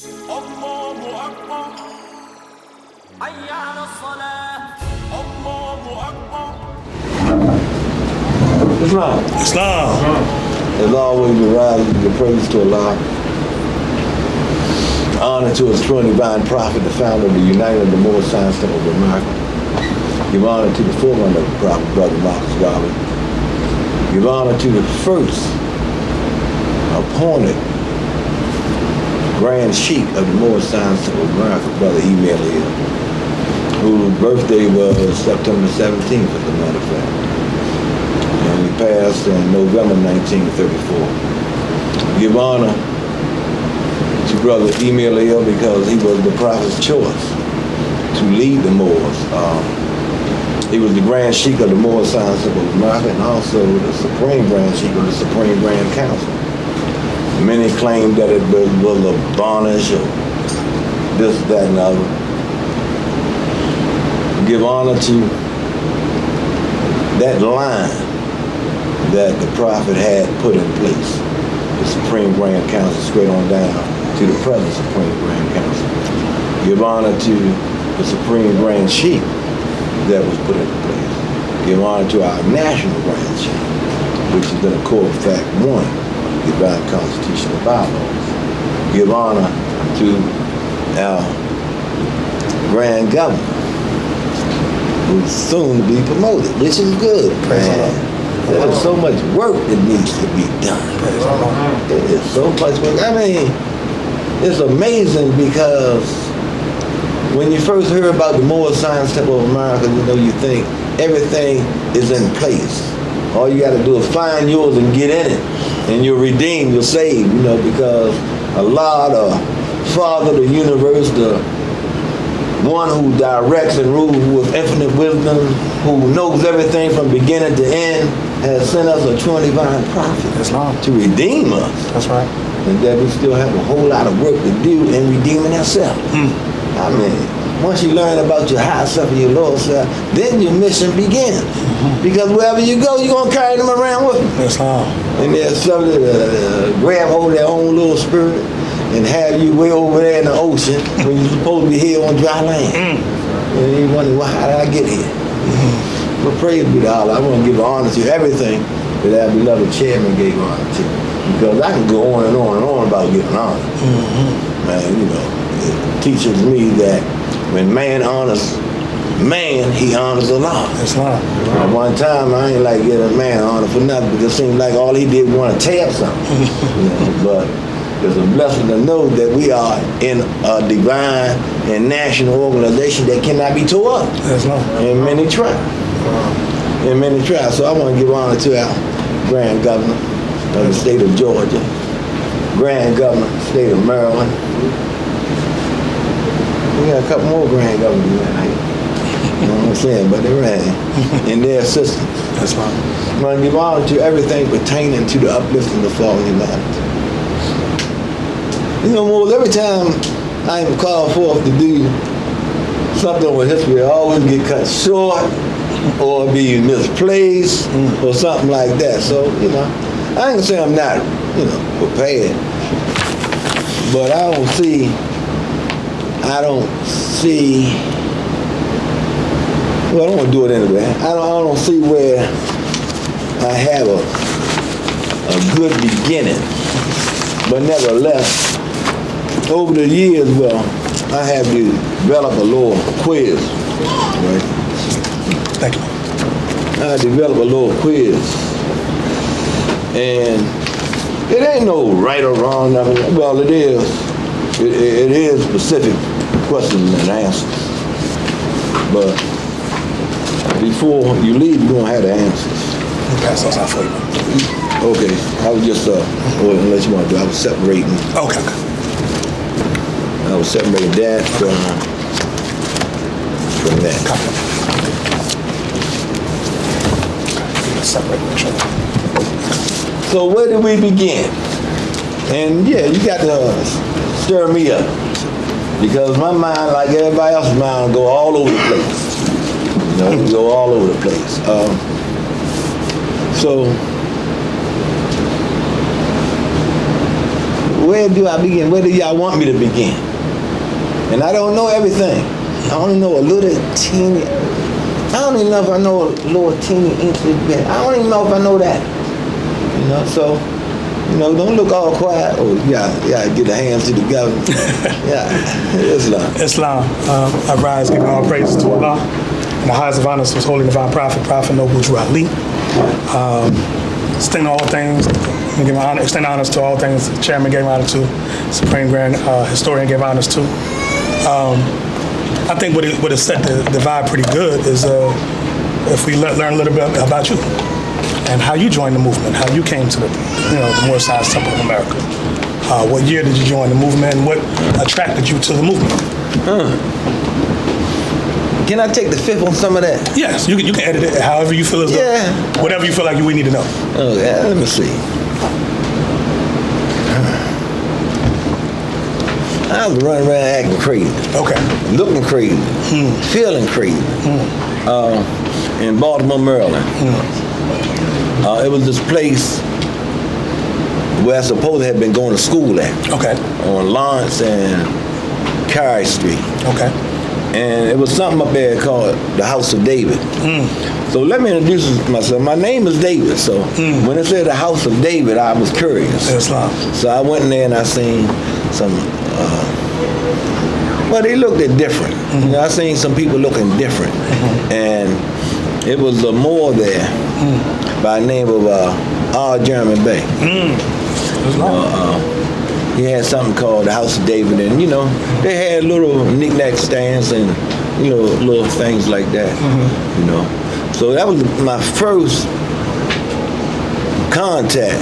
الله أكبر حي على الصلاة الله أكبر Islam. As always, we rise and give praise to Allah. Honor to His true and divine prophet, the founder of the United the Moorish Temple of America. Give honor to the forerunner of the prophet, Brother Marcus Garvey. Give honor to the first appointed Grand Sheik of the Moorish Temple of America, Brother Eddington-El, whose birthday was September 17th, as a matter of fact. And he passed in November 1934. Give honor to Brother Eddington-El because he was the prophet's choice to lead the Moors. He was the Grand Sheik of the Moorish Temple of America and also the Supreme Grand Sheik of the Supreme Grand Council. Many claim that it was a varnish or this, that, and other. Give honor to that line that the prophet had put in place, the Supreme Grand Council, straight on down to the present Supreme Grand Council. Give honor to the Supreme Grand Sheik that was put into place. Give honor to our National Grand Sheik, which is in accord with Fact 1, divine constitutional bylaws. Give honor to our Grand Governor, who's soon to be promoted, which is good, man. There's so much work that needs to be done. There is so much work. I mean, it's amazing because when you first hear about the Moorish Temple of America, you think everything is in place. All you got to do is find yours and get in it, and you're redeemed, you're saved, because Allah, the Father of the universe, the one who directs and rules with infinite wisdom, who knows everything from beginning to end, has sent us a true and divine prophet to redeem us. That's right. And that we still have a whole lot of work to do in redeeming ourselves. I mean, once you learn about your higher self and your lower self, then your mission begins. Because wherever you go, you're going to carry them around with you. That's all. And there's some that grab hold of their own little spirit and have you way over there in the ocean when you're supposed to be here on dry land. And you wonder, well, how did I get here? But praise be to Allah. I want to give honor to everything that our beloved chairman gave honor to. Because I can go on and on and on about giving honor. Man, it teaches me that when man honors man, he honors Allah. That's right. At one time, I ain't like getting a man honor for nothing because it seemed like all he did was want to tear something. But it's a blessing to know that we are in a divine and national organization that cannot be tore up. That's right. And many try. And many try. So I want to give honor to our Grand Governor of the state of Georgia, Grand Governor of the state of Maryland. We got a couple more Grand Governors tonight. You know what I'm saying? But they're right. And their assistants. That's right. I want to give honor to everything pertaining to the uplifting of the fallen humanity. More every time I am called forth to do something with history, I always get cut short or be misplaced or something like that. So, I ain't gonna say I'm not, prepared. But I don't see, well, I don't want to do it anyway. I don't see where I have a good beginning. But nevertheless, over the years, I have developed a little quiz, right? Thank you. I developed a little quiz. And it ain't no right or wrong. Well, it is. It is specific questions and answers. But before you leave, you're going to have the answers. I'll pass those out for you. Okay. I was just, unless you want to do, I was separating. Okay. I was separating that from that. Separate each other. So where did we begin? And yeah, you got to stir me up. Because my mind, like everybody else's mind, go all over the place. Go all over the place. So where do I begin? Where do y'all want me to begin? And I don't know everything. I only know a little teeny. I don't even know if I know a little teeny inch bit. I don't even know if I know that. You know, so, you know, don't look all quiet. Oh, yeah, get the hands together. Yeah, Islam. I rise, giving all praises to Allah. And the highest of honors was Holy Divine Prophet, Noble Drew Ali. Extend all things, extend honors to all things the Chairman gave honor to, Supreme Grand Historian gave honors to. I think what has set the vibe pretty good is if we learn a little bit about you and how you joined the movement, how you came to the Moorish Temple of America. What year did you join the movement, and what attracted you to the movement? Can I take the fifth on some of that? Yes, you can edit it however you feel as though, whatever you feel like we need to know. Oh, yeah, let me see. I was running around acting crazy. Okay. Looking crazy. Feeling crazy. In Baltimore, Maryland. It was this place where I supposed to have been going to school at. Okay. On Lawrence and Carey Street. Okay. And it was something up there called the House of David. So let me introduce myself. My name is David. So when it said the House of David, I was curious. Islam. So I went in there and I seen some, well, they looked at different. You know, I seen some people looking different. And it was a Moor there by the name of R. Jeremy Bay. He had something called the House of David, and you know, they had little knick-knack stands and you know, little things like that. You know, so that was my first contact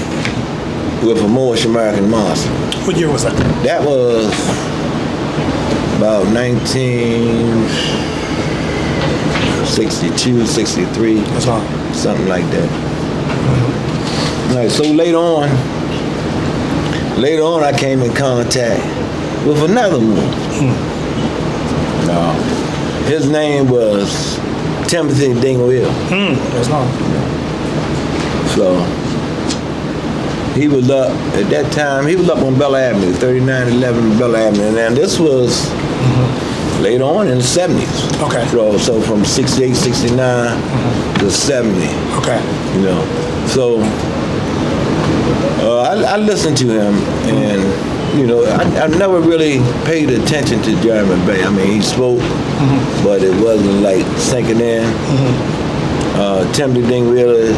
with a Moorish American mosque. What year was that? That was about 1962, 63, something like that. All right, so later on, I came in contact with another Moor. His name was Timothy Eddington-El. So he was up at that time. He was up on Bell Avenue, 3911 Bell Avenue, and this was later on in the 70s. Okay. So from 68, 69 to 70. Okay. You know, so. I listened to him, and you know, I never really paid attention to Jeremy Bay. I mean, he spoke, but it wasn't like sinking in. Timothy Eddington-El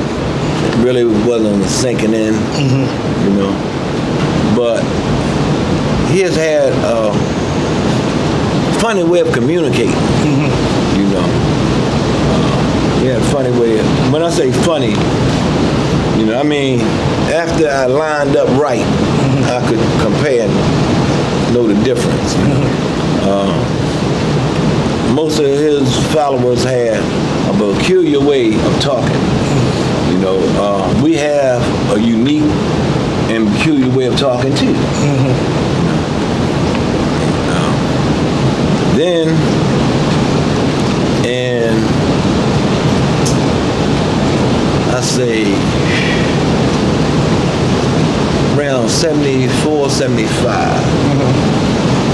really wasn't sinking in, you know. But he has had a funny way of communicating, you know. He had a funny way. When I say funny, you know, I mean, after I lined up right, I could compare and know the difference. Most of his followers had a peculiar way of talking. You know, we have a unique and peculiar way of talking too. Then, and I say around 74, 75,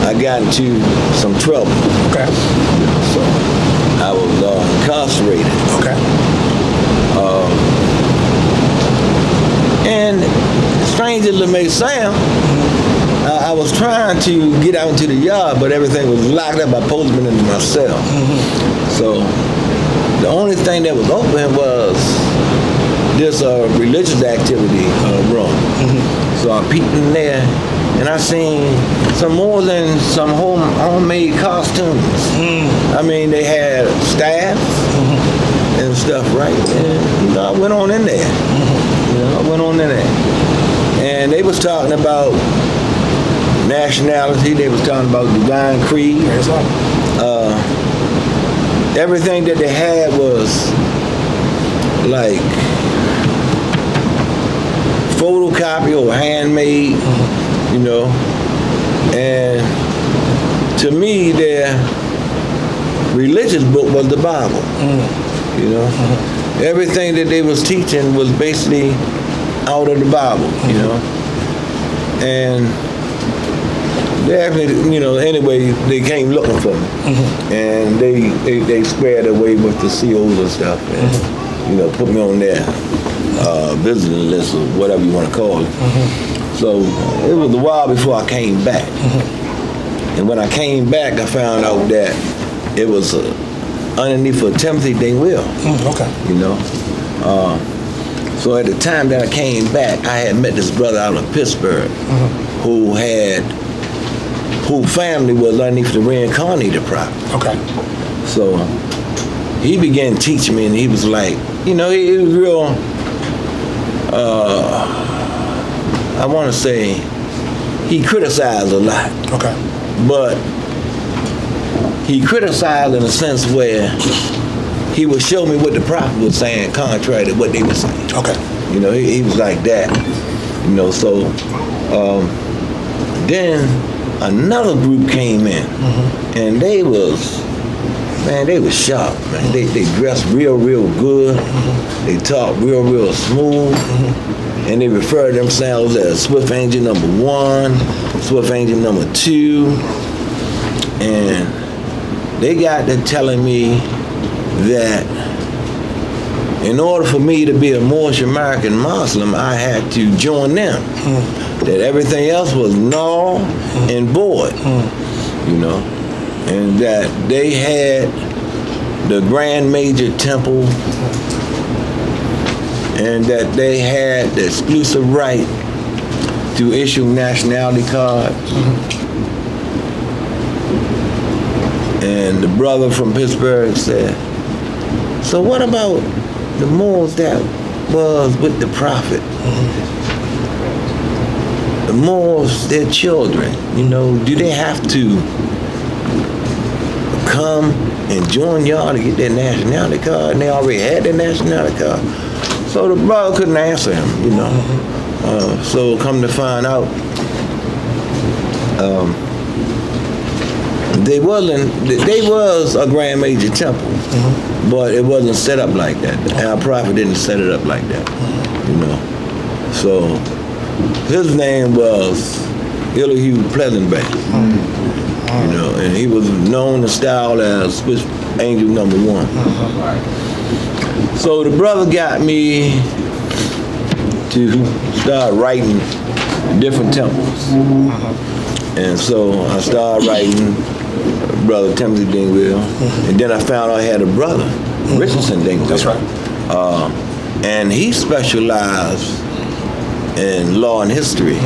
I got into some trouble. Okay. So I was incarcerated. Okay. And strange as it may sound, I was trying to get out into the yard, but everything was locked up by postmen into my cell. So the only thing that was open was this religious activity room. So I peeked in there, and I seen some more than some homemade costumes. I mean, they had staffs and stuff, right? And you know, I went on in there. You know, I went on in there, and they was talking about nationality. They was talking about divine creed. Everything that they had was like photocopy or handmade, you know. And to me, their religious book was the Bible. You know, everything that they was teaching was basically out of the Bible. You know, and They actually, anyway, they came looking for me, and they squared away with the COs and stuff, and put me on their visiting list or whatever you want to call it. So it was a while before I came back, and when I came back, I found out that it was underneath of Timothy D. Will. Okay. So at the time that I came back, I had met this brother out of Pittsburgh who family was underneath the reincarnated prophet. Okay. So he began teaching me, and he was like, he was real, I want to say, he criticized a lot. Okay. But he criticized in a sense where he would show me what the prophet was saying contrary to what they were saying. Okay. He was like that. So then another group came in, and they was sharp, man. They dressed real good. They talked real smooth. And they referred to themselves as Swift Angel number 1, Swift Angel number 2. And they got to telling me that in order for me to be a Moorish American Muslim, I had to join them. That everything else was null and void, and that they had the Grand Major Temple, and that they had the exclusive right to issue nationality cards. And the brother from Pittsburgh said, so what about the Moors that was with the prophet? The Moors, their children, do they have to come and join y'all to get their nationality card? And they already had their nationality card. So the brother couldn't answer him, So come to find out, they was a Grand Major Temple, but it wasn't set up like that. Our prophet didn't set it up like that, So his name was Elihu Pleasant Bay, and he was known and styled as Swift Angel number 1. So the brother got me to start writing different temples. And so I started writing Brother Timothy Dingwell, and then I found out I had a brother, Richardson Dingwell. That's right. And he specialized in law and history,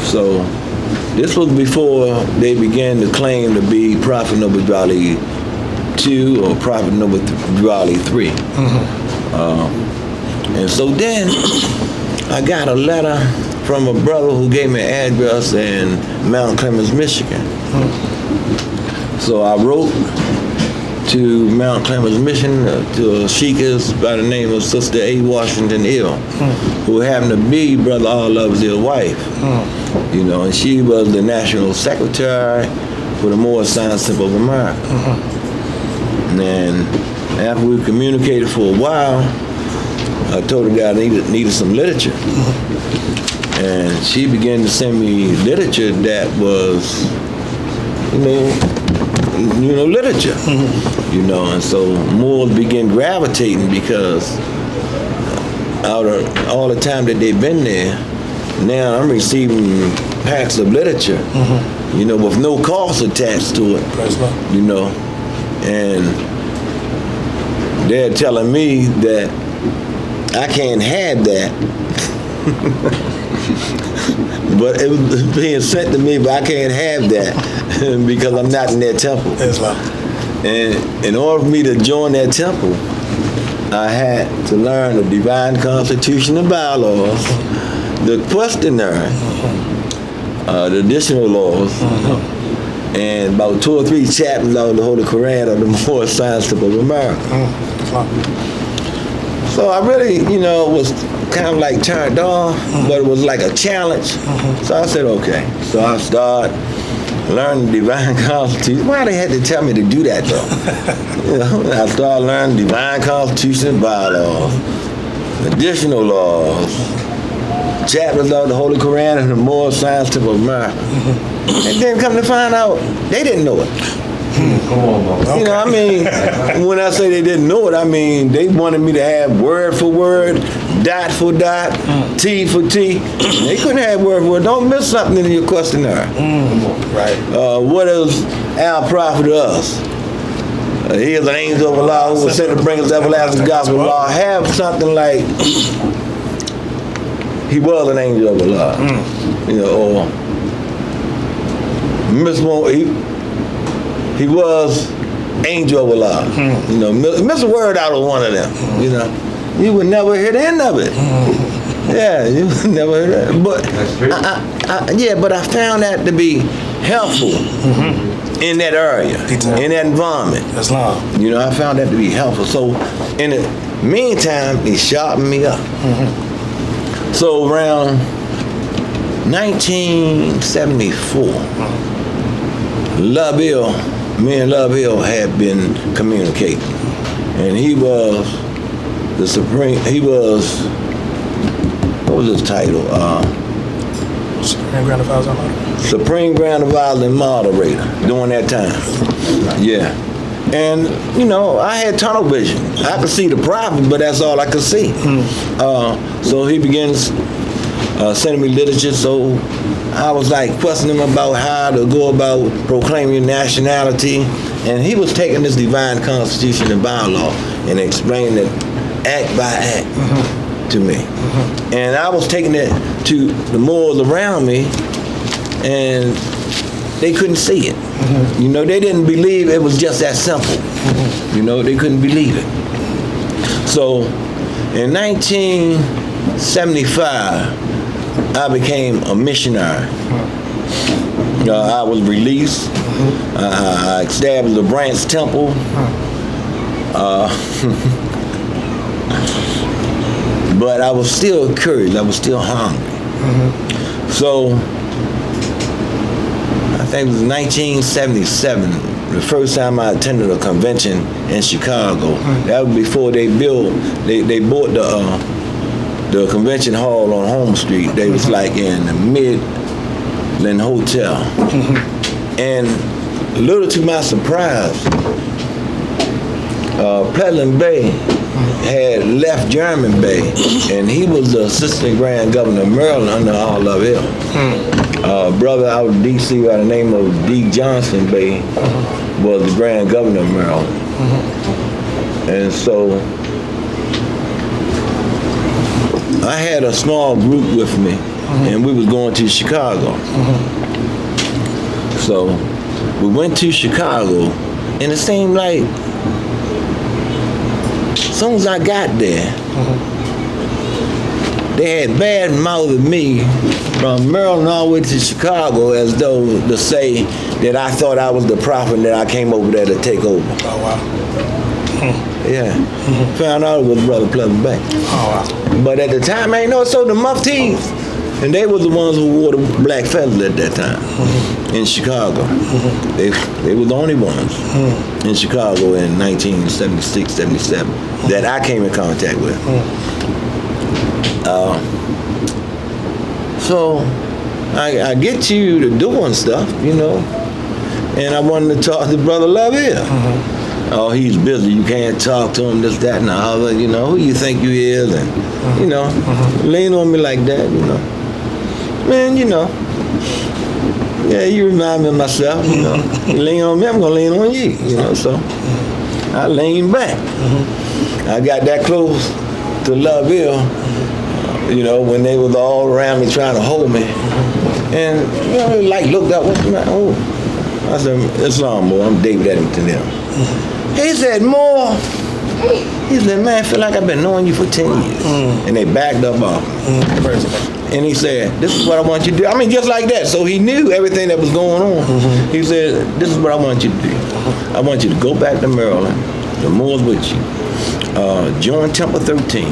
So this was before they began to claim to be Prophet Noble Dwali 2 or Prophet Noble Dwali 3. And so then I got a letter from a brother who gave me an address in Mount Clemens, Michigan. So I wrote to Mount Clemens, Michigan, to a Sheikah by the name of Sister A. Washington-El, who happened to be Brother All-Love's wife. And she was the National Secretary for the Moorish Temple of America. And after we communicated for a while, I told her that I needed some literature. And she began to send me literature that was, literature. And so Moors began gravitating because out of all the time that they've been there, now I'm receiving packs of literature, with no cost attached to it, and they're telling me that I can't have that. But it was being sent to me, but I can't have that because I'm not in their temple. And in order for me to join that temple, I had to learn the divine constitution and bylaws, the questionnaire, the additional laws, and about 2 or 3 chapters out of the Holy Quran of the Moorish Temple of America. So I really, was kind of like turned off, but it was like a challenge. So I said, okay. So I started learning divine constitution. Why they had to tell me to do that though? I started learning divine constitution and bylaws, additional laws, chapters of the Holy Quran and the Moorish Temple of America. And then come to find out, they didn't know it. Come on, bro. You know, I mean, when I say they didn't know it, I mean, they wanted me to have word for word, dot for dot, T for T. They couldn't have word for word. Don't miss something in your questionnaire. Right. What is our prophet to us? He is an angel of Allah who was sent to bring us everlasting gospel of Allah. Have something like, he was an angel of Allah. You know, or he was angel of Allah. You know, miss a word out of one of them. You know, you would never hear the end of it. Yeah, you would never hear that. But but I found that to be helpful in that area, in that environment. Islam. You know, I found that to be helpful. So, in the meantime, he sharpened me up. So around 1974, me and Love-El had been communicating, and he was the supreme. He was, what was his title? Supreme Grand Advisor. Supreme Grand Advisor and Moderator during that time. Yeah. And, you know, I had tunnel vision. I could see the problem, but that's all I could see. So he begins sending me literature, so I was like questioning him about how to go about proclaiming nationality. And he was taking this divine constitution and bylaw and explaining it act by act to me. And I was taking it to the Moors around me, and they couldn't see it. You know, they didn't believe it was just that simple. You know, they couldn't believe it. So in 1975, I became a missionary. I was released. I established the branch temple. But I was still curious. I was still hungry. So I think it was 1977, the first time I attended a convention in Chicago. That was before they bought the convention hall on Home Street. They was like in the Midland Hotel. And a little to my surprise, Pleasant Bay had left German Bay, and he was the assistant grand governor of Maryland under Love-El. Brother out of D.C. by the name of D. Johnson Bay was the grand governor of Maryland. And so I had a small group with me, and we was going to Chicago. So we went to Chicago, and it seemed like as soon as I got there, they had bad-mouthed me from Maryland all the way to Chicago as though to say that I thought I was the prophet and that I came over there to take over. Oh, wow. Yeah. Found out it was Brother Pleasant Bay. Oh, wow. But at the time, I ain't know, so the Muftis, and they were the ones who wore the black feathers at that time in Chicago. They were the only ones in Chicago in 1976, 77 that I came in contact with. So I get you to doing stuff, you know, and I wanted to talk to Brother Love-El. Oh, he's busy. You can't talk to him, this, that, and the other. You know, who you think you is, and, you know, lean on me like that, you know. Man, you know, yeah, you remind me of myself, you know. You lean on me, I'm going to lean on you, you know, so I leaned back. I got that close to Love-El, you know, when they was all around me trying to hold me. And, you know, like looked up, what's the matter? Oh. I said, Islam, boy, I'm David Eddington-El. He said, Moor. He said, man, I feel like I've been knowing you for 10 years. And they backed up off me. And he said, this is what I want you to do. I mean, just like that. So he knew everything that was going on. He said, this is what I want you to do. I want you to go back to Maryland. The Moors with you. Join Temple 13.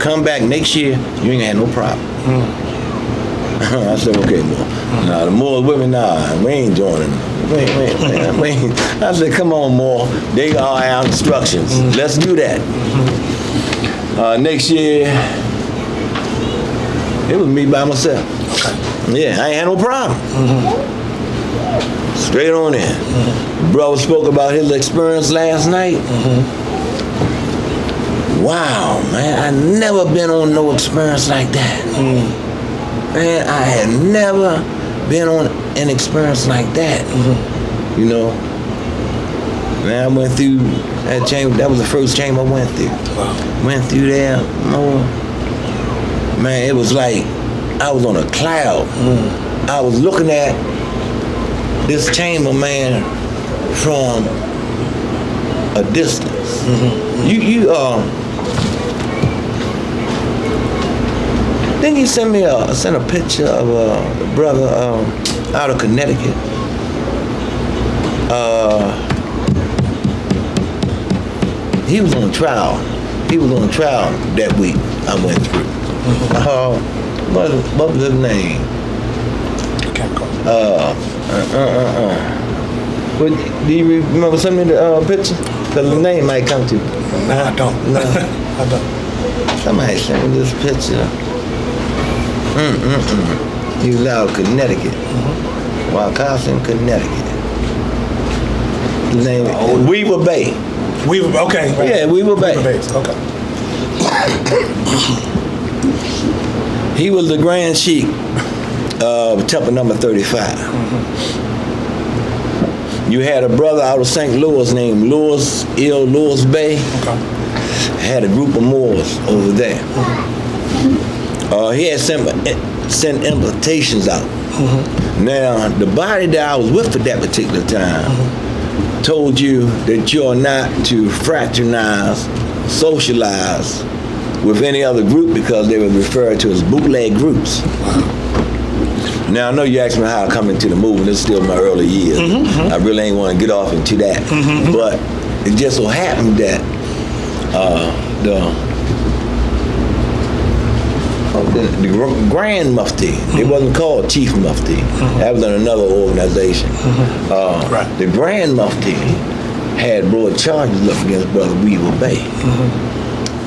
Come back next year, you ain't gonna have no problem. I said, okay, Moor. Nah, the Moors with me, nah, we ain't joining. We ain't. I said, come on, Moor. They are our instructions. Let's do that. Next year, It was me by myself. Yeah, I ain't had no problem. Straight on in. Brother spoke about his experience last night. Wow, man, I never been on no experience like that. Man, I had never been on an experience like that. You know, man, I went through that chamber. That was the first chamber I went through. Went through there, man, it was like I was on a cloud. I was looking at this chamber, man, from a distance. Then you sent a picture of a brother out of Connecticut. He was on trial. He was on trial that week I went through. What was his name? Do you remember sending me the picture? Because the name might come to you. No, I don't. No. I don't. Somebody sent me this picture. He was out of Connecticut. Waukegan, Connecticut. His name Weaver Bay. Weaver, okay. Right. Yeah, Weaver Bay. Okay. He was the Grand Sheik of Temple number 35. You had a brother out of St. Louis named Ranesi-El Louis Bay. Had a group of Moors over there. He had sent invitations out. Now, the body that I was with at that particular time told you that you're not to fraternize, socialize with any other group because they were referred to as bootleg groups. Now, I know you asked me how I come into the movement. It's still my early years. I really ain't want to get off into that. But it just so happened that the Grand Mufti, it wasn't called Chief Mufti. That was in another organization. The Grand Mufti had brought charges up against Brother Weaver Bay.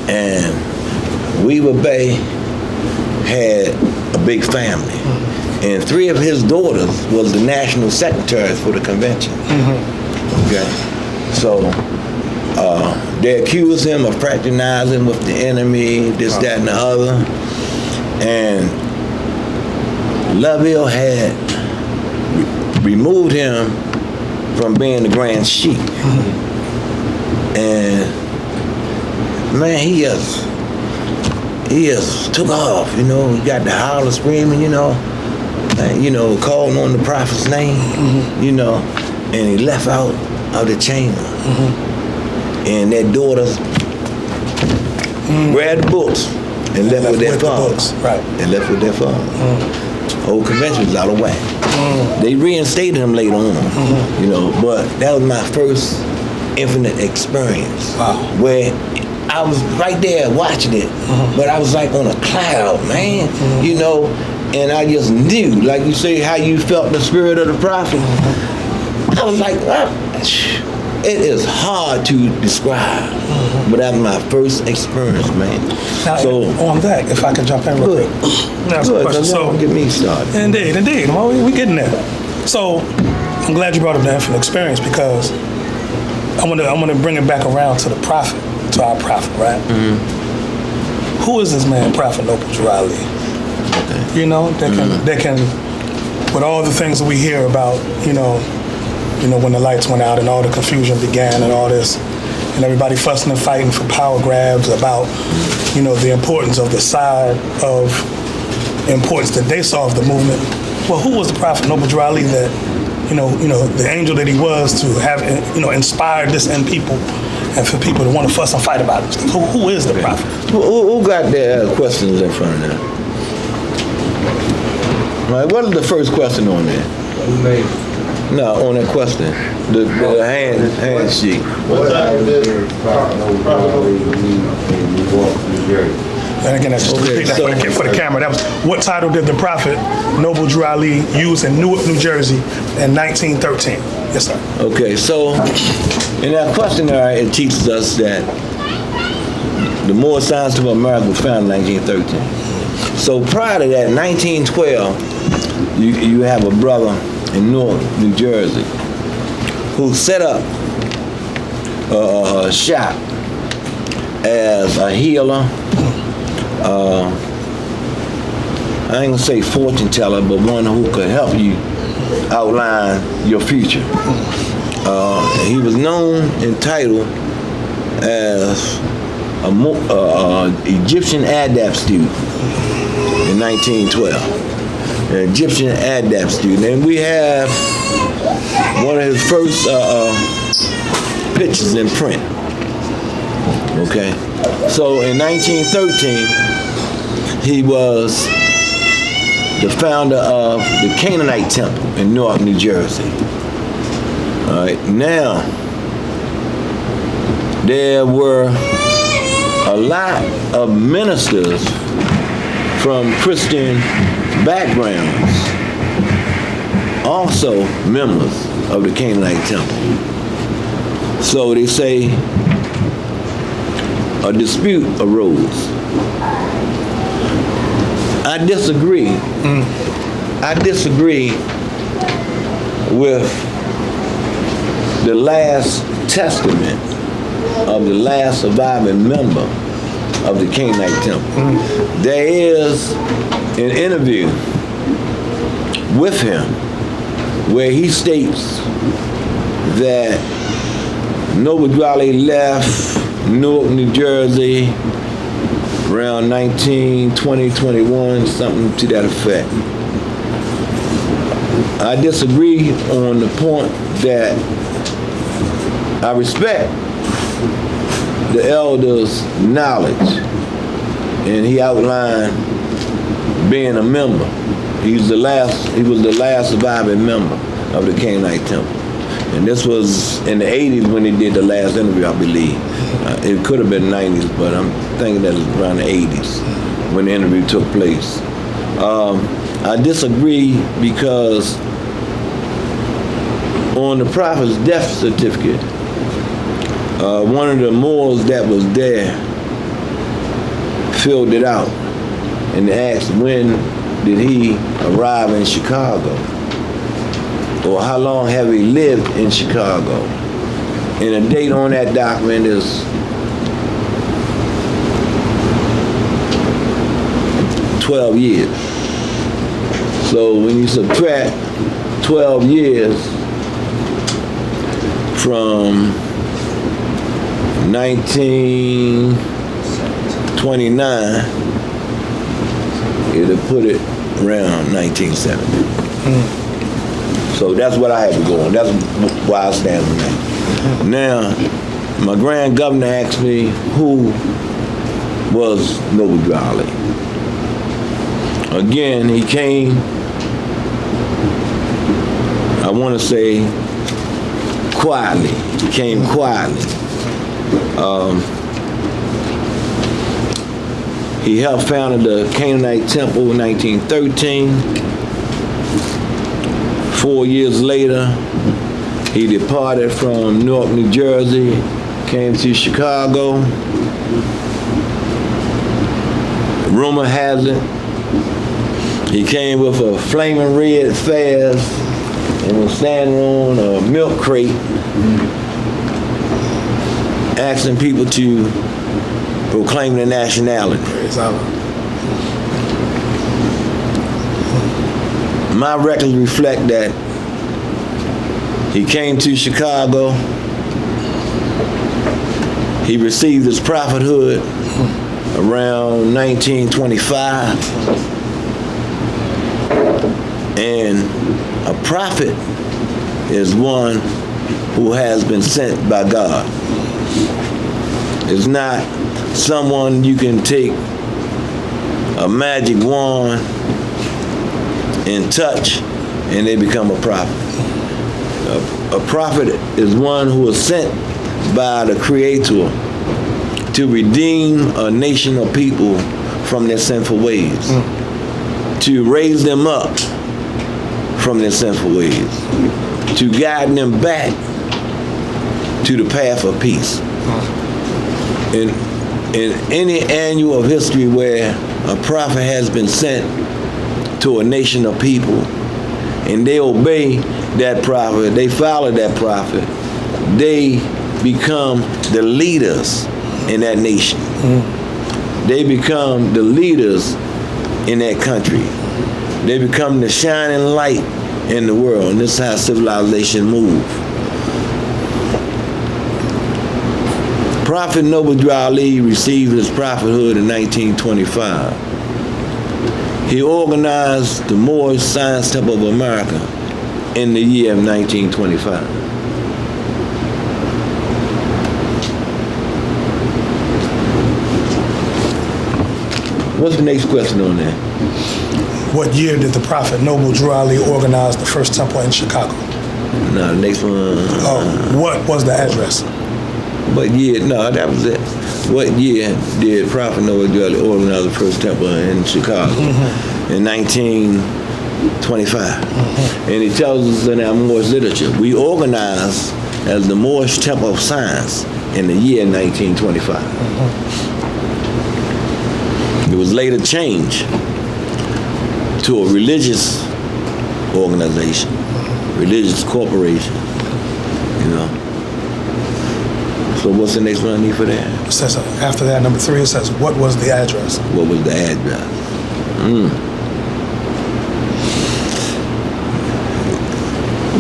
And Weaver Bay had a big family. And 3 of his daughters was the national secretaries for the convention. Okay, so they accused him of fraternizing with the enemy, this, that, and the other. And Ranesi-El had removed him from being the Grand Sheik. And man, he just took off, you know. He got the holler screaming, you know, calling on the prophet's name, you know, and he left out of the chamber. And their daughters read the books and left with their father. And left with their father. Whole convention was out of whack. They reinstated him later on, you know, but that was my first infinite experience where I was right there watching it, but I was like on a cloud, man, you know, and I just knew, like you say, how you felt the spirit of the prophet. I was like, it is hard to describe, but that was my first experience, man. Now, so on that, if I could jump in real quick. That's a question. So, get me started. Indeed. Well, we getting there. So, I'm glad you brought up the infinite experience because I want to bring it back around to the prophet, to our prophet, right? Who is this man, Prophet Noble Jurali? Okay. You know, that can, with all the things that we hear about, you know, when the lights went out and all the confusion began and all this, and everybody fussing and fighting for power grabs about, you know, the importance of the side of importance that they saw of the movement. Well, who was the Prophet Noble Jurali that, you know, the angel that he was to have, you know, inspired this in people and for people to want to fuss and fight about it? Who is the prophet? Who got their questions in front of them? Right, what is the first question on there? No, on that question, the hand sheet. What time did Prophet Noble Jurali leave in New York, New Jersey? And again, that's just to repeat that for the camera. That was, what title did the Prophet Noble Jurali use in Newark, New Jersey in 1913? Yes, sir. Okay, so in that questionnaire, it teaches us that the Moor Science of America was founded in 1913. So prior to that, 1912, you have a brother in Newark, New Jersey, who set up a shop as a healer. I ain't gonna say fortune teller, but one who could help you outline your future. He was known and titled as a Egyptian Adapt student in 1912. An Egyptian Adapt student. And we have one of his first pictures in print. Okay. So in 1913, he was the founder of the Canaanite Temple in Newark, New Jersey. All right. Now, there were a lot of ministers from Christian backgrounds, also members of the Canaanite Temple. So they say a dispute arose. I disagree. I disagree with the last testament of the last surviving member of the Canaanite Temple. There is an interview with him where he states that Noble left Newark, New Jersey around 1920-21, something to that effect. I disagree on the point that I respect the elders' knowledge, and he outlined being a member. He was the last surviving member of the Canaanite Temple. And this was in the 80s when they did the last interview, I believe. It could have been 90s, but I'm thinking that it was around the 80s when the interview took place. I disagree because on the prophet's death certificate, one of the Moors that was there filled it out and asked when did he arrive in Chicago, or how long have he lived in Chicago. And the date on that document is 12 years. So when you subtract 12 years from 1929, it'll put it around 1970. So that's what I had to go on. That's why I stand on that. Now, my grand governor asked me who was Noble Garvey. Again, he came, I want to say, quietly. He came quietly. He helped found the Canaanite Temple in 1913. 4 years later, he departed from Newark, New Jersey, came to Chicago. Rumor has it, he came with a flaming red fez and was standing on a milk crate asking people to proclaim their nationality. My records reflect that he came to Chicago, he received his prophethood around 1925, and a prophet is one who has been sent by God. It's not someone you can take a magic wand and touch and they become a prophet. A prophet is one who is sent by the Creator to redeem a nation of people from their sinful ways, to raise them up from their sinful ways, to guide them back to the path of peace. In any annual of history where a prophet has been sent to a nation of people, and they obey that prophet, they follow that prophet, they become the leaders in that nation. They become the leaders in that country. They become the shining light in the world, and this is how civilization moves. Prophet Noble Ali received his prophethood in 1925. He organized the Moorish Science Temple of America in the year of 1925. What's the next question on that? What year did the Prophet Noble Drew Ali organize the first temple in Chicago? No, the next one. What was the address? What year? No, that was it. What year did Prophet Noble Drew Ali organize the first temple in Chicago? In 1925. And it tells us in our Moorish literature, we organized as the Moorish Temple of Science in the year 1925. It was later changed to a religious organization, religious corporation, you know. So what's the next one I need for that? It says, after that, number 3, it says, what was the address? What was the address?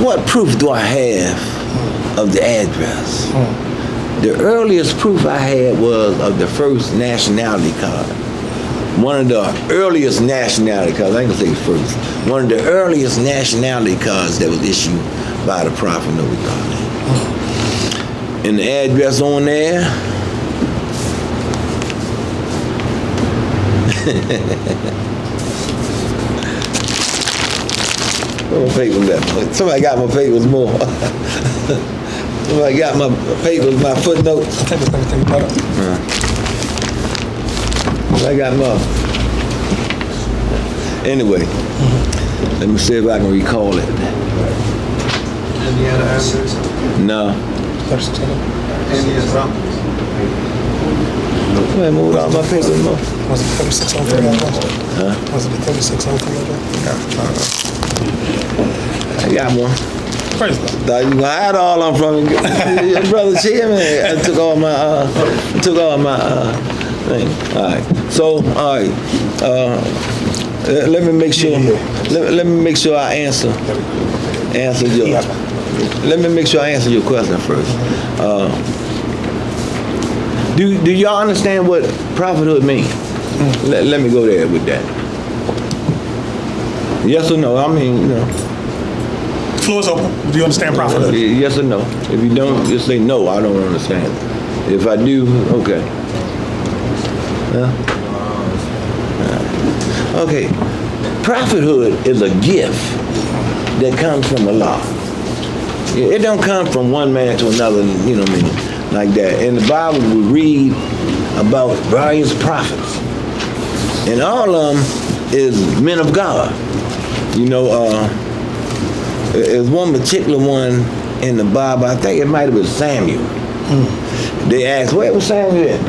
What proof do I have of the address? The earliest proof I had was of the first nationality card. One of the earliest nationality cards, I ain't gonna say first, one of the earliest nationality cards that was issued by the Prophet Noble Ali. And the address on there, where my papers at? Somebody got my papers more. Somebody got my papers, my footnotes. I think it's everything better. I got more. Anyway, let me see if I can recall it. Any other answers? No. 3600. Any examples? Somebody moved all my papers more. Was it 3603 address? Huh? Was it the 3603 address? I got one. Praise God. Thought you gonna hide all of them from me. Your brother Chairman, I took all my thing. All right. So, all right. Let me make sure. Let me make sure I answer your. Let me make sure I answer your question first. Do y'all understand what prophethood means? Let me go there with that. Yes or no? I mean, you know. The floor is open. Do you understand prophethood? Yes or no? If you don't, just say no. I don't understand. If I do, okay. Okay, prophethood is a gift that comes from Allah. It don't come from one man to another, you know what I mean, like that. In the Bible, we read about various prophets, and all of them is men of God. You know, there's one particular one in the Bible, I think it might have been Samuel. They asked, where was Samuel at?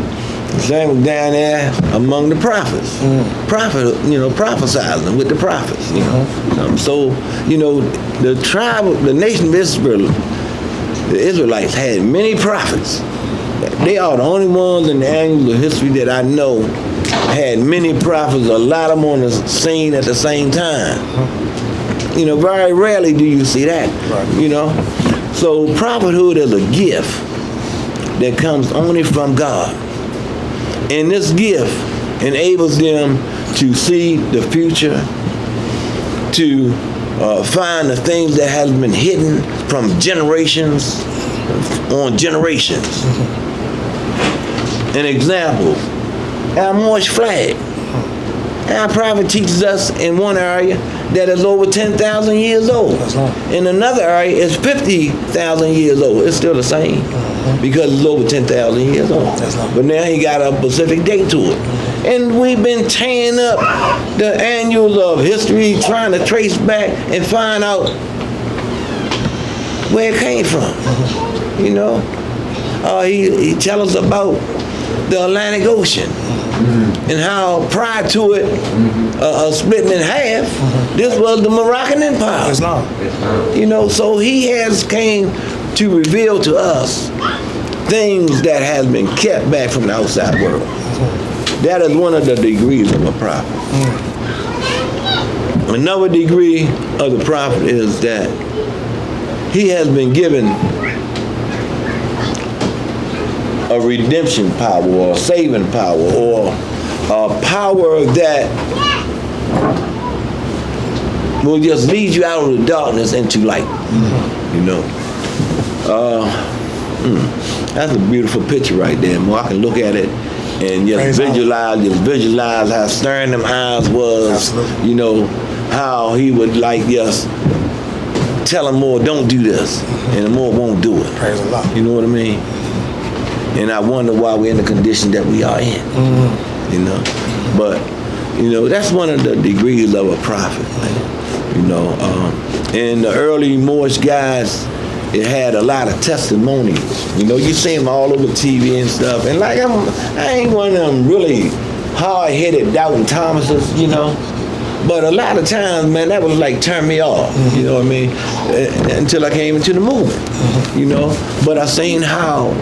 Samuel down there among the prophets. Prophet, you know, prophesizing with the prophets, you know. So, you know, the tribe, the nation of Israel, the Israelites had many prophets. They are the only ones in the annals of history that I know had many prophets, a lot of them on the scene at the same time. You know, very rarely do you see that, you know. So prophethood is a gift that comes only from God. And this gift enables them to see the future, to find the things that have been hidden from generations on generations. An example, our Moorish flag. Our prophet teaches us in one area that is over 10,000 years old. In another area, it's 50,000 years old. It's still the same because it's over 10,000 years old. But now he got a specific date to it. And we've been tearing up the annals of history, trying to trace back and find out where it came from. You know, he tell us about the Atlantic Ocean. and how prior to it, splitting in half, this was the Moroccan Empire. Islam. You know, so he has came to reveal to us things that has been kept back from the outside world. That is one of the degrees of a prophet. Another degree of the prophet is that he has been given a redemption power or a saving power or a power that will just lead you out of the darkness into light. You know, that's a beautiful picture right there. More, I can look at it and just visualize how stern them eyes was. Absolutely. You know, how he would like just tell him more, don't do this, and the more won't do it. Praise Allah. You know what I mean? And I wonder why we're in the condition that we are in. You know, but you know that's one of the degrees of a prophet. Man. You know, in the early Moorish guys, it had a lot of testimonies. You know, you see them all over TV and stuff. And like I ain't one of them really hard-headed doubting Thomases. You know. But a lot of times, man, that would like turn me off, you know what I mean? Until I came into the movement, you know? But I seen how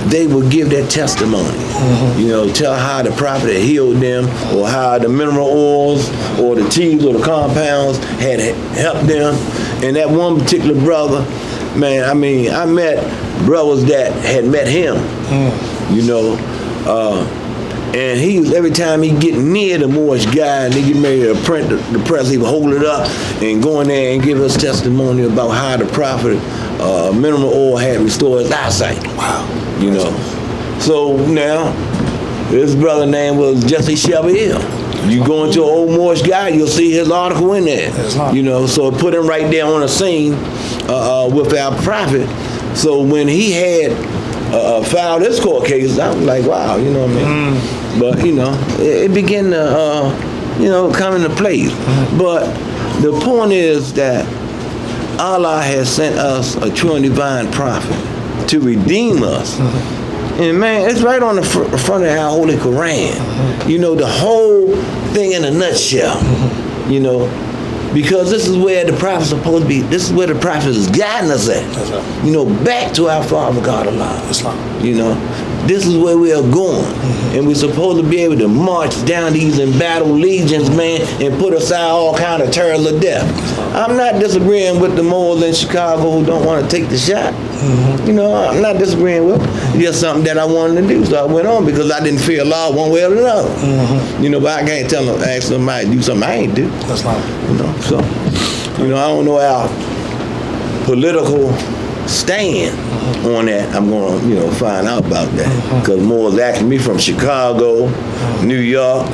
they would give their testimony, you know, tell how the prophet had healed them, or how the mineral oils, or the teas, or the compounds had helped them. And that one particular brother, man, I mean, I met brothers that had met him, you know, and he was, every time he get near the Moorish guy and they get ready to print the press, he would hold it up and go in there and give us testimony about how the prophet mineral oil had restored his eyesight. Wow. You know. So now, this brother name was Sheik D. You go into an old Moorish guy, you'll see his article in there. You know, so it put him right there on the scene with our prophet. So when he had filed this court case, I was like, wow, you know what I mean? But, you know, it began to, you know, come into place. But the point is that Allah has sent us a true and divine prophet to redeem us. And man, it's right on the front of our Holy Quran. You know, the whole thing in a nutshell, you know, because this is where the prophet is supposed to be. This is where the prophet is guiding us at. You know, back to our Father God Allah. You know, this is where we are going. And we're supposed to be able to march down these embattled legions, man, and put aside all kind of terrors of death. I'm not disagreeing with the Moors in Chicago who don't want to take the shot. You know, I'm not disagreeing with them. It's just something that I wanted to do, so I went on because I didn't fear Allah one way or another. You know, but I can't tell them, ask somebody to do something I ain't do. That's not. You know, so, you know, I don't know our political stand on that. I'm going to, you know, find out about that. Because Moore's asking me from Chicago, New York,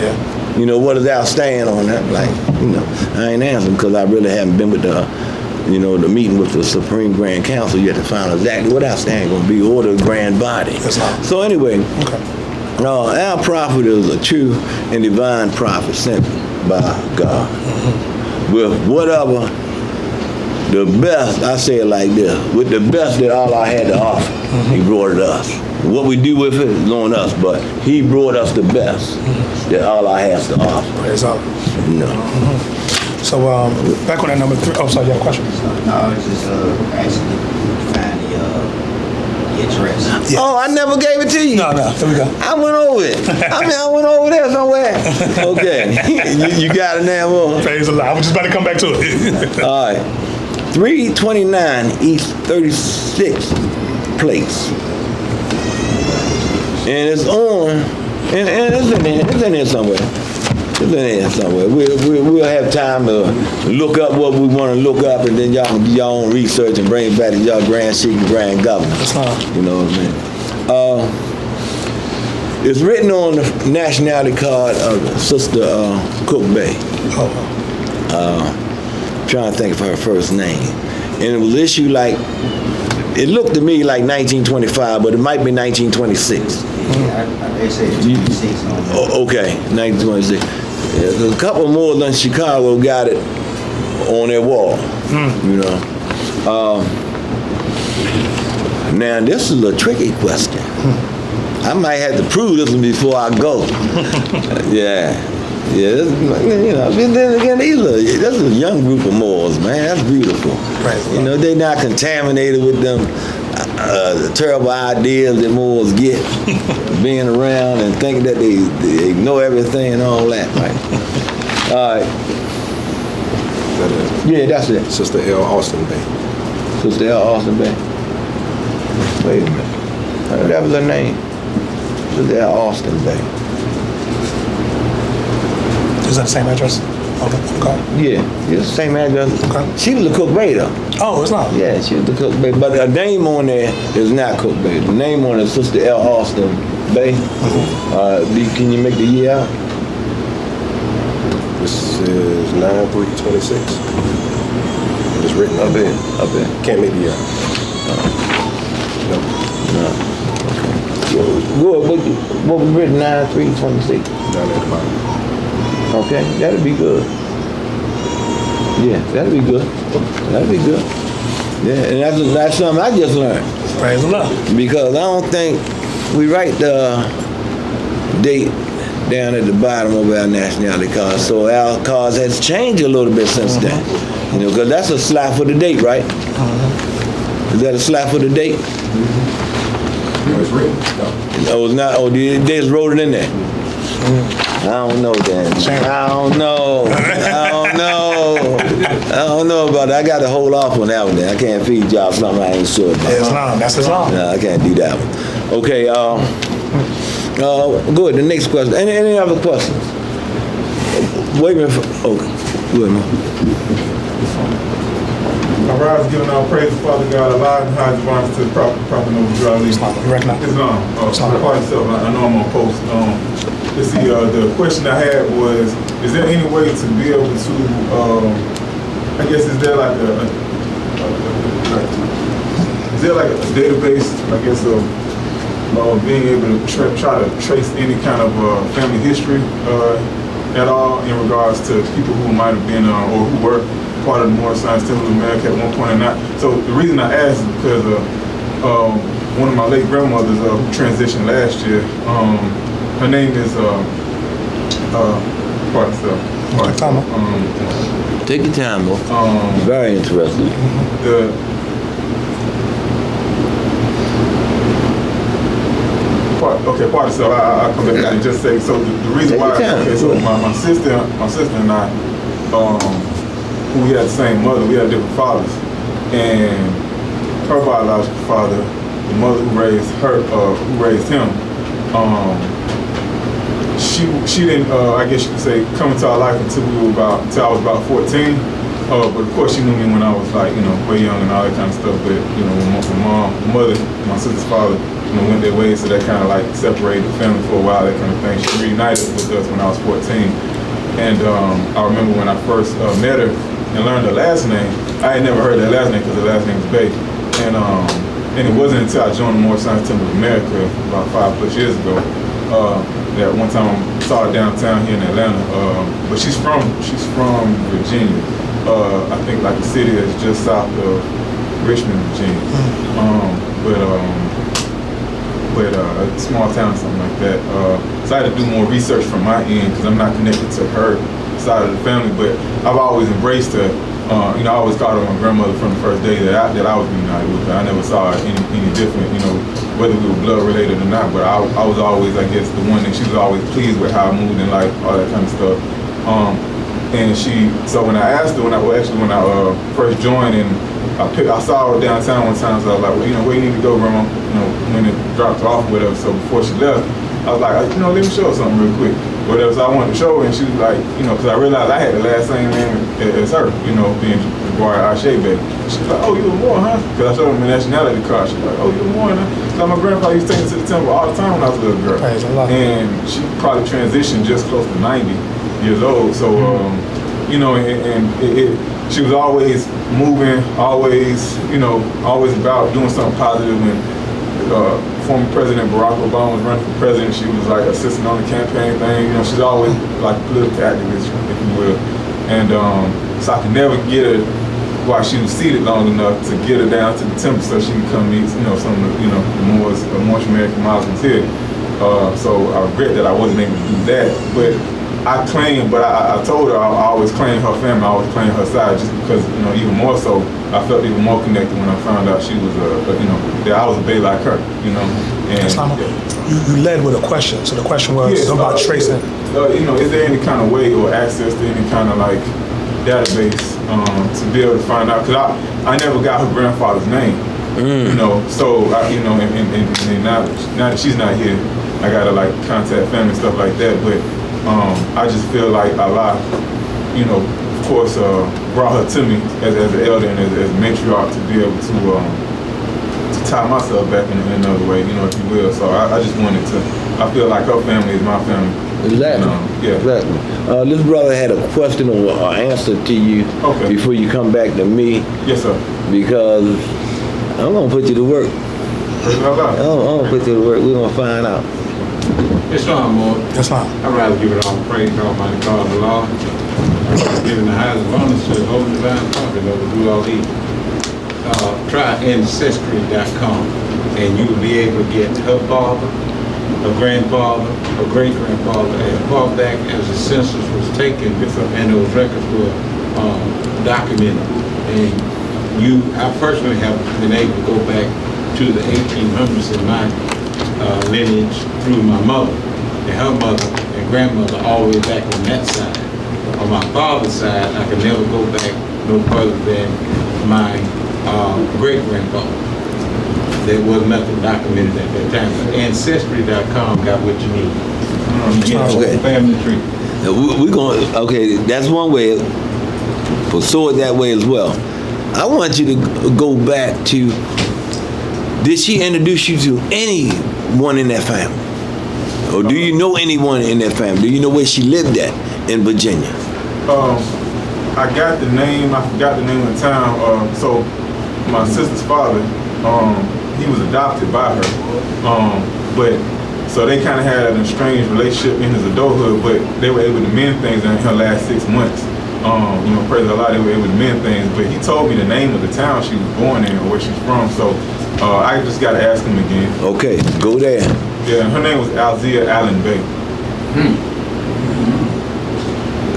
you know, what is our stand on that? Like, you know, I ain't answering because I really haven't been with the, you know, the meeting with the Supreme Grand Council. You have to find out exactly what our stand going to be, or the Grand Body. So anyway, our prophet is a true and divine prophet sent by God. With whatever the best, I say it like this, with the best that Allah had to offer, he brought it us. What we do with it is on us, but he brought us the best that Allah has to offer. Praise Allah. You know. So back on that number 3, oh, sorry, you have a question? No, I was just actually find the address. Yeah. Oh, I never gave it to you. No, here we go. I went over it. I mean, I went over there somewhere. Okay. you got it now, boy. Praise Allah. I was just about to come back to it. All right. 329 East 36th Place. And it's on, and it's in there somewhere. It's in there somewhere. We'll have time to look up what we want to look up, and then y'all can do your own research and bring it back to y'all Grand Sheik and Grand Governor. You know what I mean? It's written on the nationality card of Sister Cook Bay. Trying to think of her first name. And it was issued like, it looked to me like 1925, but it might be 1926. They say 26 on that. Okay, 1926. There's a couple more than Chicago got it on their wall, you know. Now, this is a tricky question. I might have to prove this one before I go. Yeah. Yeah, and then again, that's a young group of Moors, man. That's beautiful. Right. They're not contaminated with them terrible ideas that Moors get, being around and thinking that they know everything and all that, right? All right. That is Yeah, that's it. Sister L. Austin Bay. Sister L. Austin Bay. Wait a minute. That was her name. Sister L. Austin Bay. Is that the same address? Okay. Yeah, it's the same address. Okay. She was a Cook Bay though. Oh, it's not. Yeah, she was the Cook Bay, but her name on there is not Cook Bay. The name on it is Sister L. Austin Bay. Can you make the year out? This is 9/3/26. It's written Up there. Can't make the year. No. No. Okay. What was written 9/3/26? Down at the bottom. Okay, that'll be good. Yeah, that'll be good. That'll be good. Yeah, and that's something I just learned. Praise the Lord. Because I don't think we write the date down at the bottom of our nationality card. So our cards has changed a little bit since then. Because that's a slap for the date, right? Is that a slap for the date? No, it's written. No. Oh, it's not. Oh, they just wrote it in there. I don't know, Dan. I don't know about that. I got to hold off on that one. Then I can't feed y'all something I ain't sure about. Islam. That's Islam. No, I can't do that one. Okay. Go ahead. The next question. Any other questions? Wait a minute. Okay. Go ahead, man. I rise giving all praise to Father God, alive and high divine to the proper noble dry leaf. Islam. You recognize? Islam. Pardon yourself. I know I'm on post. Let's see, the question I had was, is there any way to be able to, I guess, is there like a database, I guess, of being able to try to trace any kind of family history at all in regards to people who might have been or who were part of the Moorish Temple of America at one point or not? So the reason I asked is because one of my late grandmothers who transitioned last year, her name is Take your time, bro. Very interesting. Part of stuff. I'll come back and just say. So the reason why. Okay, so my sister and I, who we had the same mother, we had different fathers, and her biological father, the mother who raised her, who raised him. She didn't, I guess you could say, come into our life until I was about 14. But of course she knew me when I was like, way young and all that kind of stuff. But, my mother, my sister's father, went their ways, so that kind of like separated the family for a while, that kind of thing. She reunited with us when I was 14. And I remember when I first met her and learned her last name, I had never heard that last name because her last name was Bay. And it wasn't until I joined the Moorish Temple of America about 5+ years ago that one time I saw her downtown here in Atlanta. But she's from Virginia. I think like the city is just south of Richmond, Virginia. But a small town, something like that. So I had to do more research from my end because I'm not connected to her side of the family. But I've always embraced her. I always called her my grandmother from the first day that I was reunited with her. I never saw her any different, whether we were blood related or not. But I was always, I guess, the one that she was always pleased with how I moved in life, all that kind of stuff. And so when I asked her, when I first joined, and I saw her downtown one time, so I was like, well, where you need to go, Grandma? When it dropped her off or whatever. So before she left, I was like, let me show her something real quick. Whatever. So I wanted to show her, and she was like, because I realized I had the last same name as her, being Sheik D. She was like, oh, you a Moor, huh? Because I showed her my nationality card. She was like, oh, you a Moor, huh? So my grandpa used to take me to the temple all the time when I was a little girl. And she probably transitioned just close to 90 years old. So, she was always moving, always about doing something positive. And former President Barack Obama was running for president. She was like assisting on the campaign thing. She's always like a political activist, if you will. And so I could never get her while she was seated long enough to get her down to the temple so she could come meet, some of the, the Moorish American Muslims here. So I regret that I wasn't able to do that. But I told her I always claim her family, I always claim her side, just because, even more so, I felt even more connected when I found out she was that I was a Bay like her, And you led with a question, so the question was about tracing. Is there any kind of way or access to any kind of like database to be able to find out? Because I never got her grandfather's name, So and now that she's not here, I gotta like contact family and stuff like that. But I just feel like Allah, of course, brought her to me as an elder and as a matriarch to be able to tie myself back in another way, if you will. So I just wanted to. I feel like her family is my family. Exactly. Exactly. This brother had a question or answer to you before you come back to me. Yes, sir. Because I'm gonna put you to work. I'm gonna put you to work. We're gonna find out. Islam, Moor. Islam. I'd rather give it all praise to Almighty God, the Lord. Giving the highest of honors to the Holy Divine Prophet, Lord, do all evil. Try Ancestry.com and you will be able to get her father, her grandfather, her great-grandfather, as far back as the census was taken and those records were documented. And I personally have been able to go back to the 1800s in my lineage through my mother and her mother and grandmother all the way back on that side. On my father's side, I could never go back no further than my great-grandfather. There was nothing documented at that time. But Ancestry.com got what you need. You get a whole family tree. We're going, that's one way. Pursue it that way as well. I want you to go back to, did she introduce you to anyone in that family? Or do you know anyone in that family? Do you know where she lived at in Virginia? I got the name, I forgot the name of the town. So my sister's father, he was adopted by her. So they kind of had an estranged relationship in his adulthood, but they were able to mend things in her last 6 months. Praise Allah, they were able to mend things. But he told me the name of the town she was born in or where she's from. So I just got to ask him again. Okay, go there. Yeah, her name was Alzia Allen Bay.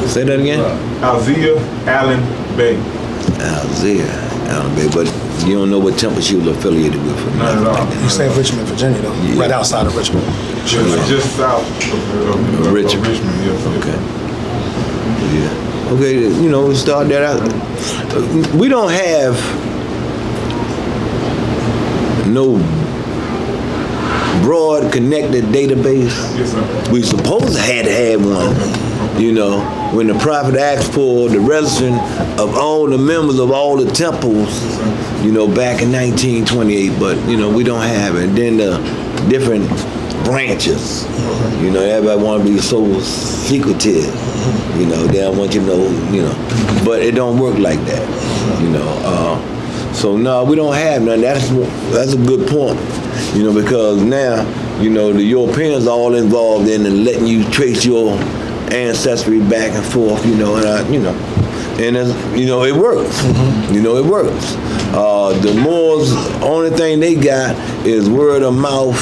Say that again? Alzia Allen Bay. Alzia Allen Bay, but you don't know what temple she was affiliated with. Not at all. You say Richmond, Virginia, though, right outside of Richmond. Just south of Richmond. Yes. Okay. Yeah. Okay, we start that out. We don't have no broad connected database. Yes, sir. We supposed to have one. When the prophet asked for the registering of all the members of all the temples, back in 1928, but, we don't have it. And then the different branches, everybody want to be so secretive, they don't want you to know, but it don't work like that, So, no, we don't have none. That's a good point, because now, the Europeans are all involved in letting you trace your ancestry back and forth, and it works. It works. The Moors, only thing they got is word of mouth,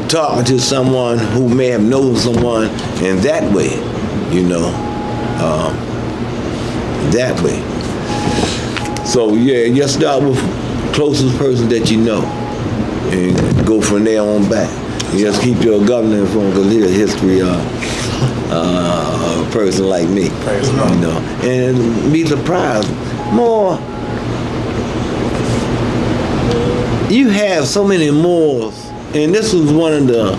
talking to someone who may have known someone, and that way, that way. So just start with closest person that you know, and go from there on back. Just keep your governor informed, because here's history. A person like me, and be surprised. More, you have so many Moors, and this was one of the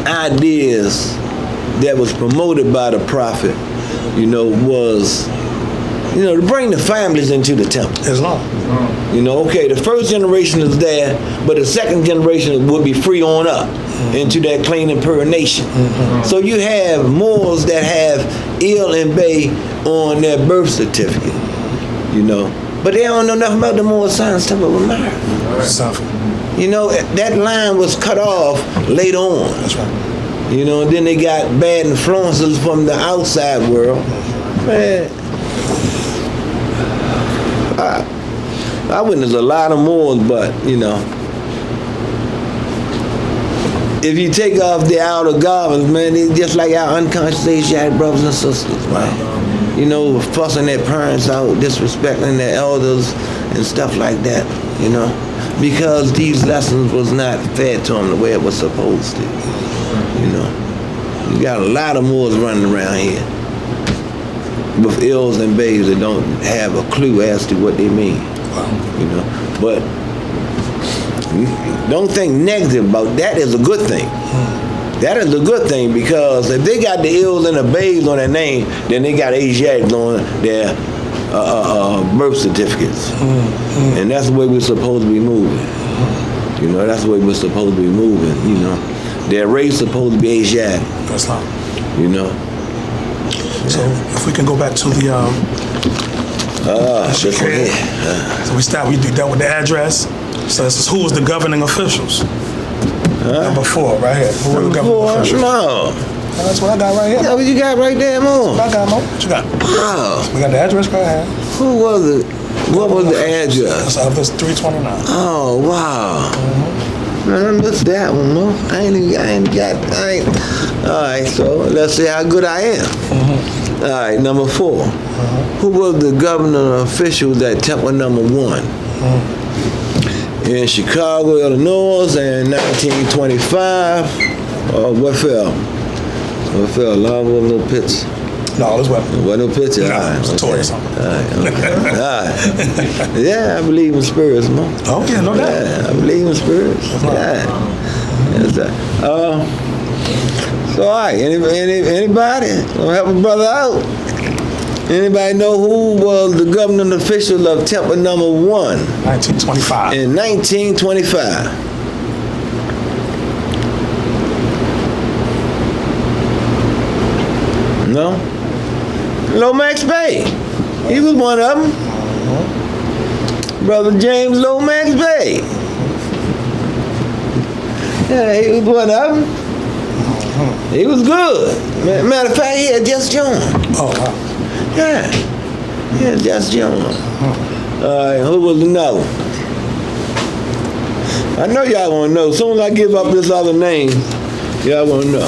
ideas that was promoted by the prophet, was, to bring the families into the temple. Islam. The first generation is there, but the second generation would be free on up into that clean and pure nation. So you have Moors that have El and Bay on their birth certificate, but they don't know nothing about the Moor science temple of Mara. That line was cut off later on. That's right. And then they got bad influences from the outside world. Man, I witnessed a lot of Moors, but if you take off the outer garments, man, it's just like our unconscious Asiatic brothers and sisters, man. You know, fussing their parents out, disrespecting their elders and stuff like that, you know, because these lessons was not fed to them the way it was supposed to, you know. You got a lot of Moors running around here with ills and babes that don't have a clue as to what they mean, you know. But don't think negative about that. Is a good thing. That is a good thing, because if they got the ills and the babes on their name, then they got Asiatics on their birth certificates. And that's the way we're supposed to be moving. You know, that's the way we're supposed to be moving, you know. Their race supposed to be Asiatic. That's not. You know. So if we can go back to the this one here. so we dealt with the address. So this is who was the governing officials. Number 4, right here. Who were the governing officials? No. That's what I got right here. That's what you got right there, Moor. I got more. What you got? Oh. We got the address right here. What was the address? It's 329. Oh, wow. Man, I missed that one, Moor. All right, so let's see how good I am. All right, number 4. Who was the governing official at Temple number 1? In Chicago, Illinois, in 1925. What fell? What fell? Long with no pitch. No, this wasn't. What no picture? No, All right, it was a toy or something. All right, okay. All right. Yeah, I believe in spirits, man. Oh, yeah, no doubt. Yeah, I believe in spirits. Yeah. Yes, sir. So, all right, anybody? Gonna help a brother out? Anybody know who was the governing official of Temple number 1? 1925. In 1925. No? Lomax Bay. He was one of them. Brother James Lomax Bay. Yeah, he was one of them. He was good. Matter of fact, he had just joined. Oh, wow. Yeah. He had just joined. All right, who was another? I know y'all want to know. As soon as I give up this other name, y'all want to know.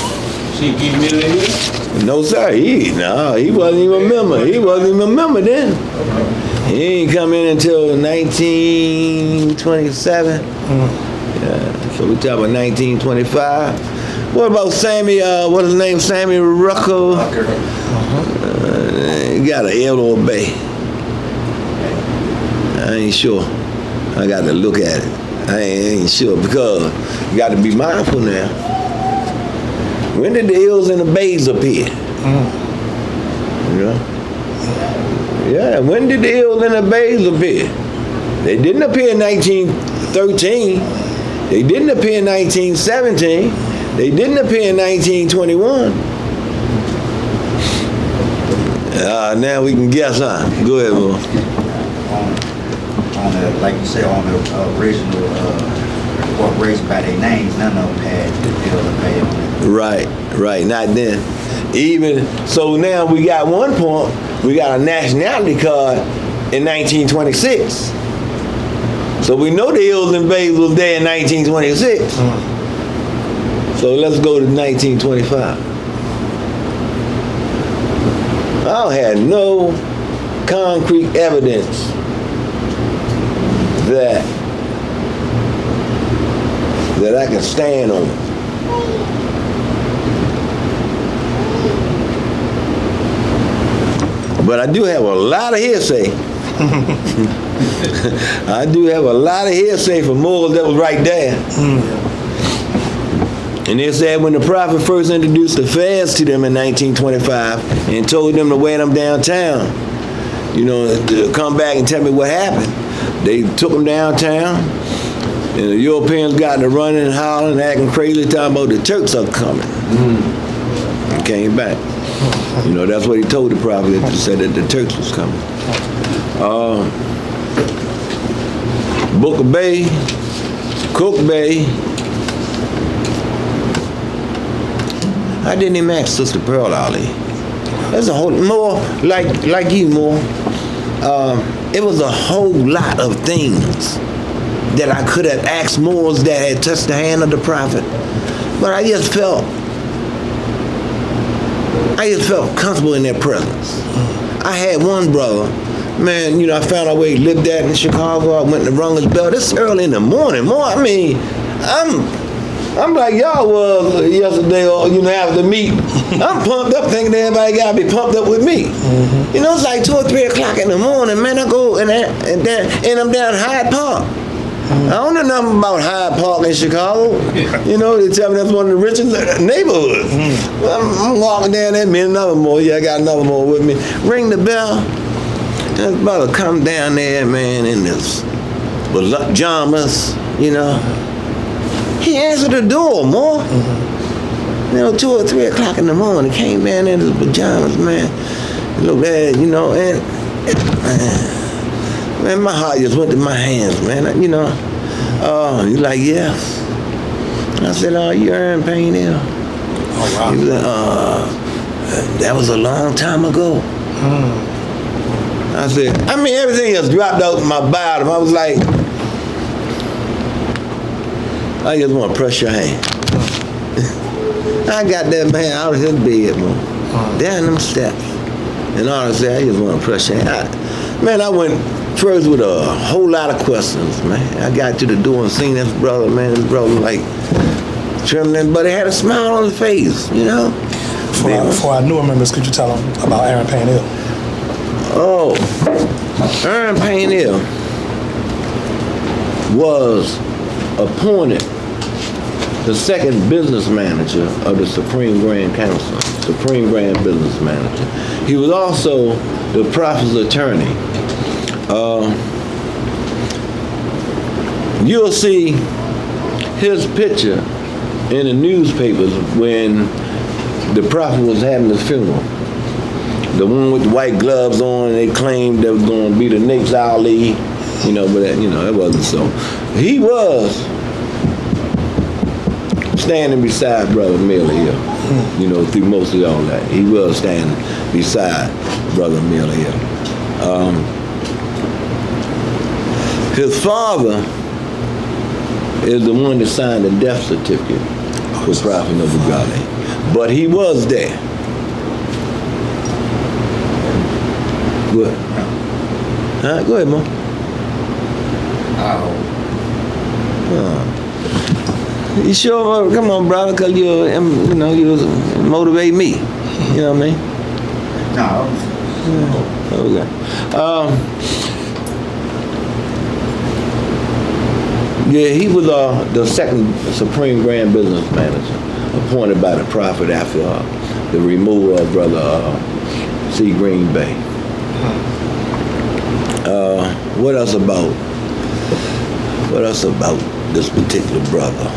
Sheik D here? No, sir. He wasn't even a member. He wasn't even a member then. He ain't come in until 1927. Yeah, so we talk about 1925. What about Sammy, what's his name? Sammy Rucker? He got an L or a Bay. I ain't sure. I got to look at it. I ain't sure, because you got to be mindful now. When did the L's and the Bays appear? You know? Yeah, when did the L's and the Bays appear? They didn't appear in 1913. They didn't appear in 1917. They didn't appear in 1921. Now we can guess, huh? Go ahead, Moor. On the, like you said, on the original corporation by their names, none of them had the L and Bay on it. Right, not then. Even, so now we got one point, we got a nationality card in 1926. So we know the L's and Bays was there in 1926. So let's go to 1925. I had no concrete evidence that I can stand on. But I do have a lot of hearsay. I do have a lot of hearsay from Moors that was right there. And they said when the prophet first introduced the fast to them in 1925 and told them to wear them downtown, you know, to come back and tell me what happened. They took them downtown, and the Europeans got to running and howling and acting crazy, talking about the Turks are coming. And came back. You know, that's what he told the prophet, that he said that the Turks was coming. Booker Bay, Cook Bay. I didn't even ask Sister Pearl Ali. There's a whole, more like you, Moor. It was a whole lot of things that I could have asked Moors that had touched the hand of the prophet. But I just felt comfortable in their presence. I had one brother, man, you know, I found out where he lived at in Chicago. I went to Runger's Bell. This is early in the morning. I mean, I'm like y'all was yesterday or, you know, after the meet. I'm pumped up thinking everybody got to be pumped up with me. You know, it's like 2 or 3 o'clock in the morning, man. I go and I'm down Hyde Park. I don't know nothing about Hyde Park in Chicago. You know, they tell me that's one of the richest neighborhoods. I'm walking down there, me and another Moor. Yeah, I got another Moor with me. Ring the bell. And his brother come down there, man, in this pajamas, you know. He answered the door, Moor. You know, 2 or 3 o'clock in the morning, he came down in his pajamas, man. Looked at it, you know, and man, my heart just went to my hands, man. You know, he's like, yes. I said, oh, you earned Payne-El. Oh, wow. He was like, that was a long time ago. I said, I mean, everything just dropped out my bottom. I was like, I just want to press your hand. I got that man out of his bed, man, down them steps. And honestly, I just want to press your hand. Man, I went first with a whole lot of questions, man. I got to the door and seen this brother, man. This brother like trembling, but he had a smile on his face, you know. For our newer members, could you tell them about Aaron Payne-El? Oh, Aaron Payne-El was appointed the second business manager of the Supreme Grand Council, Supreme Grand Business Manager. He was also the prophet's attorney. You'll see his picture in the newspapers when the prophet was having his funeral. The one with the white gloves on, they claimed that was going to be the next Ali, you know, but that, you know, that wasn't so. He was standing beside Brother Miller here, you know, through most of all that. He was standing beside Brother Miller here. His father is the one that signed the death certificate for Prophet of Garvey, but he was there. Good. Huh? Go ahead, Mom. You sure? Come on, brother, because you know, you motivate me. You know what I mean? No. Okay. Yeah, he was the second Supreme Grand Business Manager, appointed by the Prophet after the removal of Brother C. Green Bay. What else about this particular brother?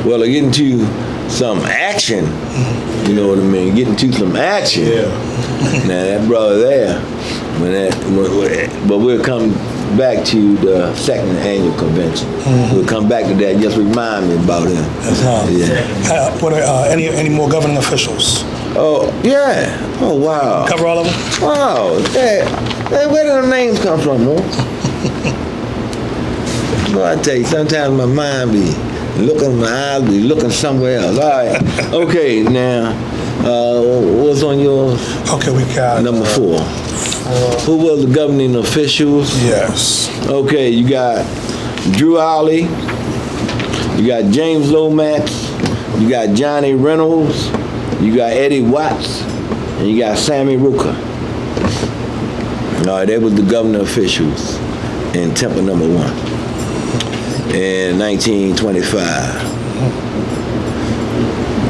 Well, to get into some action, you know what I mean? Get into some action. Yeah. Now that brother there, but we'll come back to the second annual convention. We'll come back to that. Just remind me about him. Yeah. What are any more governing officials? Oh yeah. Oh wow. Cover all of them? Wow. Hey, where do the names come from, Moor? Well, I tell you, sometimes my mind be looking, my eyes be looking somewhere else. All right. Okay. Now, what's on yours? Okay, we got Number 4. Who was the governing officials? Yes. Okay, you got Drew Ollie, you got James Lomax, you got Johnny Reynolds, you got Eddie Watts, and you got Sammy Rooker. All right, they was the governing officials in Temple number 1 in 1925.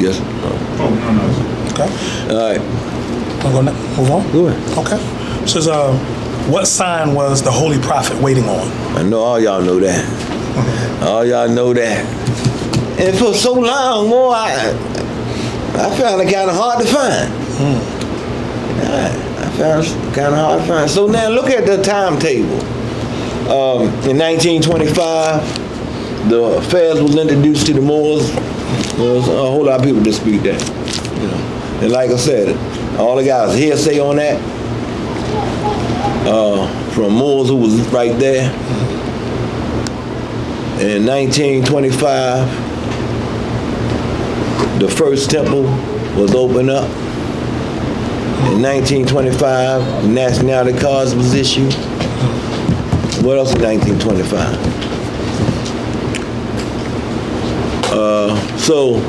Yes. Okay. All right. I'm gonna move on? Go ahead. Okay. Says, what sign was the Holy Prophet waiting on? I know all y'all know that. All y'all know that. And for so long, Moor, I found it kind of hard to find. I found it kind of hard to find. So now look at the timetable. In 1925, the feds was introduced to the Moors. There was a whole lot of people dispute that. You know. And like I said, all the guys hearsay on that. From Moors who was right there. In 1925, the first temple was opened up. In 1925, the nationality cards was issued. What else in 1925? So,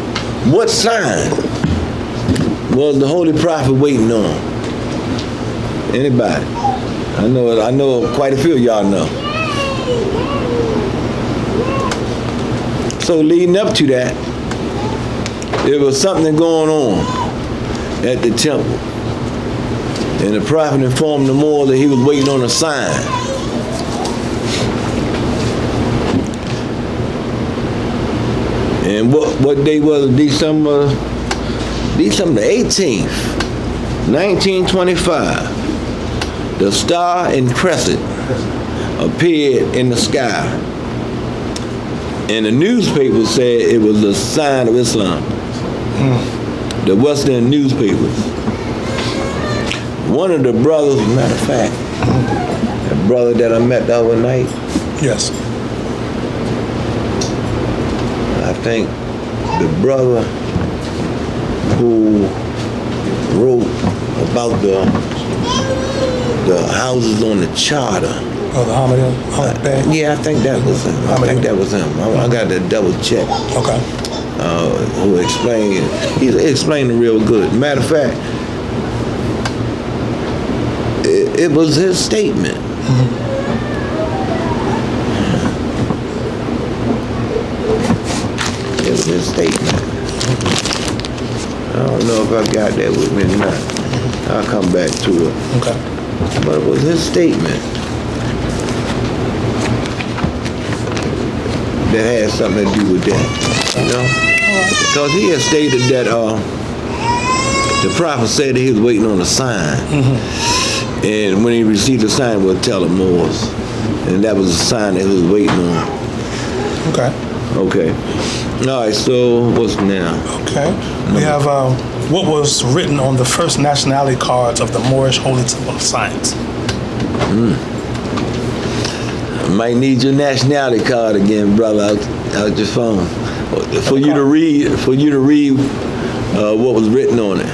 what sign was the Holy Prophet waiting on? Anybody? I know quite a few of y'all know. So leading up to that, there was something going on at the temple. And the prophet informed the Moor that he was waiting on a sign. And what day was it? December the 18th, 1925. The star and crescent appeared in the sky. And the newspaper said it was a sign of Islam. The Western newspapers. One of the brothers, matter of fact, that brother that I met the other night, Yes. I think the brother who wrote about the houses on the charter. Oh, the Hamid Bey? Yeah, I think that was him. I got to double check. Okay. Who explained, he explained it real good. Matter of fact, it was his statement. It was his statement. I don't know if I got that with me or not. I'll come back to it. Okay. But it was his statement that had something to do with that, you know? Because he had stated that the prophet said that he was waiting on a sign. And when he received the sign, we'll tell the Moors. And that was a sign that he was waiting on. Okay. Okay. All right, so what's now? Okay. We have what was written on the first nationality cards of the Moorish Holy Temple of Science. Might need your nationality card again, brother, out your phone. For you to read what was written on it.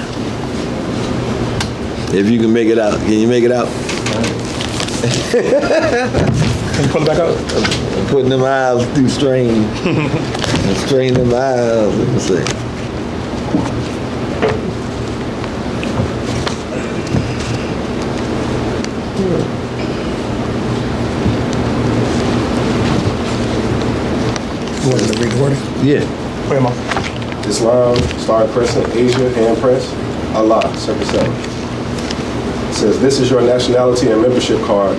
If you can make it out. Can you make it out? Can you pull it back up? Putting them eyes through strain. And strain them eyes. Let me see. You want me to read the wording? Yeah. Wait a moment. Islam, Star Crescent, Asia, hand press, Allah, circle 7. It says, this is your nationality and membership card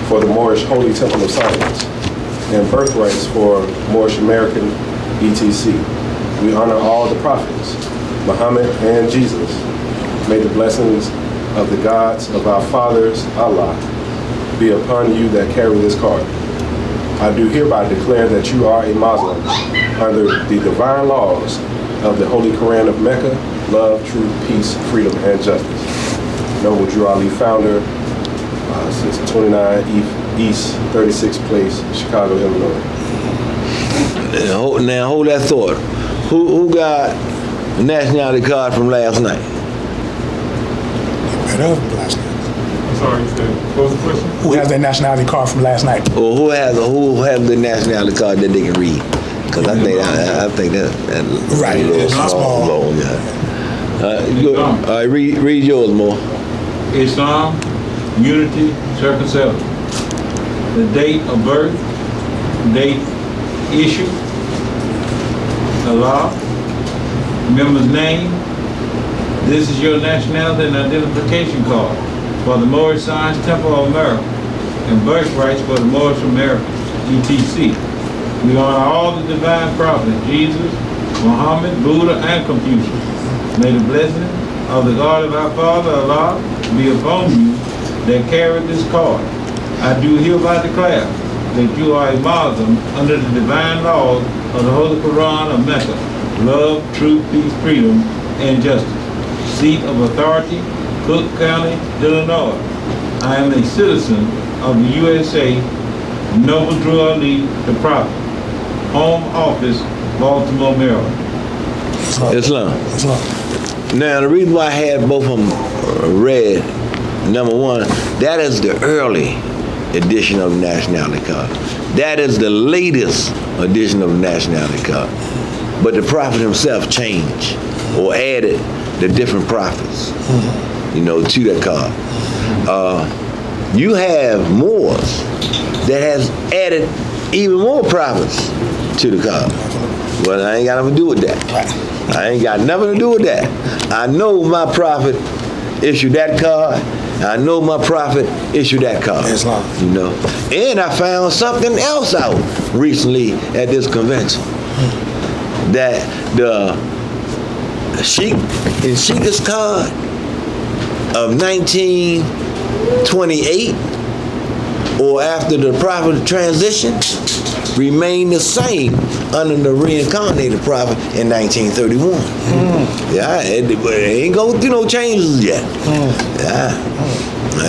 for the Moorish Holy Temple of Science and birthrights for Moorish American ETC. We honor all the prophets, Muhammad and Jesus. May the blessings of the gods of our fathers, Allah, be upon you that carry this card. I do hereby declare that you are a Muslim under the divine laws of the Holy Quran of Mecca, love, truth, peace, freedom, and justice. Noble Drew Ali, founder, since 29 East 36th Place, Chicago, Illinois. Now hold that thought. Who got the nationality card from last night? Right up last night. I'm sorry, you said, what was the question? Who has their nationality card from last night? Or who has the nationality card that they can read? Because I think that Right, it's small. Low, yeah. All right, read yours more. Islam, unity, circle 7. The date of birth, date issue, Allah, member's name. This is your nationality and identification card for the Moorish Science Temple of America and birthrights for the Moorish Americans, ETC. We honor all the divine prophets, Jesus, Muhammad, Buddha, and Confucius. May the blessing of the God of our Father, Allah, be upon you that carry this card. I do hereby declare that you are a Muslim under the divine laws of the Holy Quran of Mecca, love, truth, peace, freedom, and justice. Seat of authority, Cook County, Illinois. I am a citizen of the USA, Noble Drew Ali, the Prophet. Home office, Baltimore, Maryland. Islam. Islam. Now, the reason why I had both of them read, number one, that is the early edition of the nationality card. That is the latest edition of the nationality card. But the prophet himself changed or added the different prophets, you know, to that card. You have Moors that has added even more prophets to the card. Well, I ain't got nothing to do with that. I ain't got nothing to do with that. I know my prophet issued that card. I know my prophet issued that card. Islam. You know. And I found something else out recently at this convention. That the Sheik in Sheik's card of 1928 or after the prophet transition remained the same under the reincarnated prophet in 1931. Yeah, it ain't go through no changes yet. Yeah, I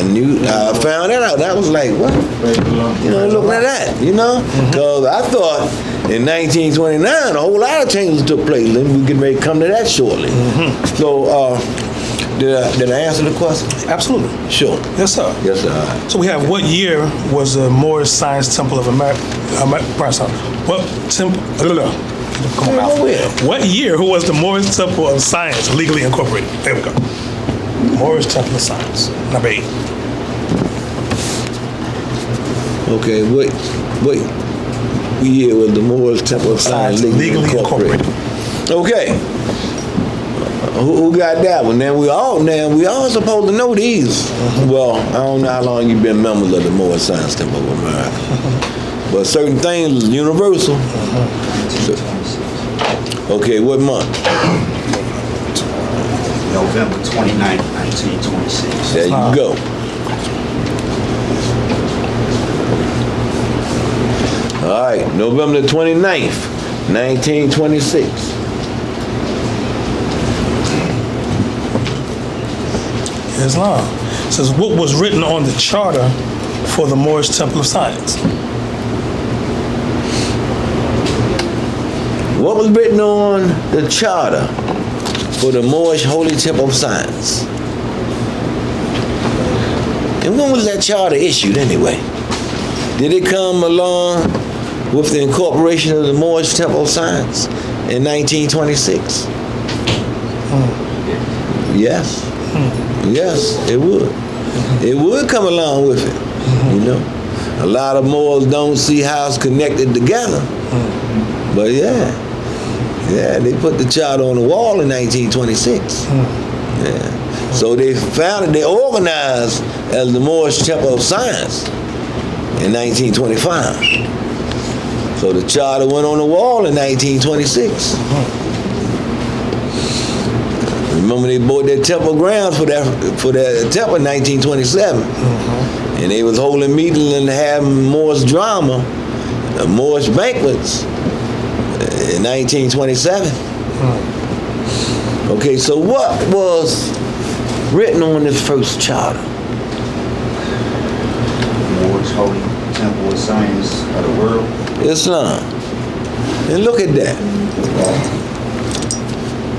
found that out. That was like, what? You know, looking at that, you know? Because I thought in 1929 a whole lot of changes took place, and we can maybe come to that shortly. So, did I answer the question? Absolutely. Sure. Yes, sir. Yes, sir. So we have, what year was the Moorish Science Temple of America? What temple? What year was the Moorish Temple of Science legally incorporated? There we go. Moorish Temple of Science, number 8. Okay, what year was the Moorish Temple of Science legally incorporated? Okay. Who got that one? Now we all supposed to know these. Well, I don't know how long you've been members of the Moorish Science Temple of America, but certain things are universal. Okay, what month? November 29th, 1926. There you go. All right, November the 29th, 1926. Islam. It says, what was written on the charter for the Moorish Temple of Science? What was written on the charter for the Moorish Holy Temple of Science? And when was that charter issued anyway? Did it come along with the incorporation of the Moorish Temple of Science in 1926? Yes. Yes, it would. It would come along with it, you know. A lot of Moors don't see how it's connected together. But yeah, they put the charter on the wall in 1926. Yeah. So they founded, they organized as the Moorish Temple of Science in 1925. So the charter went on the wall in 1926. Remember, they bought their temple grounds for their temple in 1927, and they was holding meetings and having Moorish drama, Moorish banquets in 1927. Okay, so what was written on this first charter? Moorish Holy Temple of Science of the world. Islam. And look at that.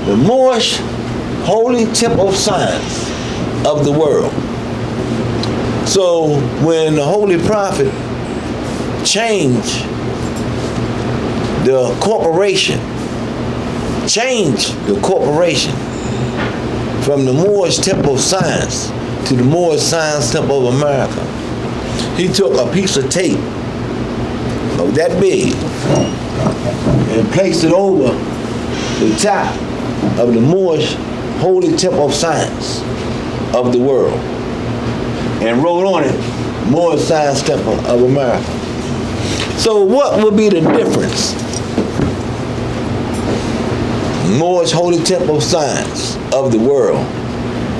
The Moorish Holy Temple of Science of the world. So when the Holy Prophet changed the corporation from the Moorish Temple of Science to the Moorish Science Temple of America, he took a piece of tape of that big and placed it over the top of the Moorish Holy Temple of Science of the world and wrote on it, Moorish Science Temple of America. So what would be the difference? Moorish Holy Temple of Science of the world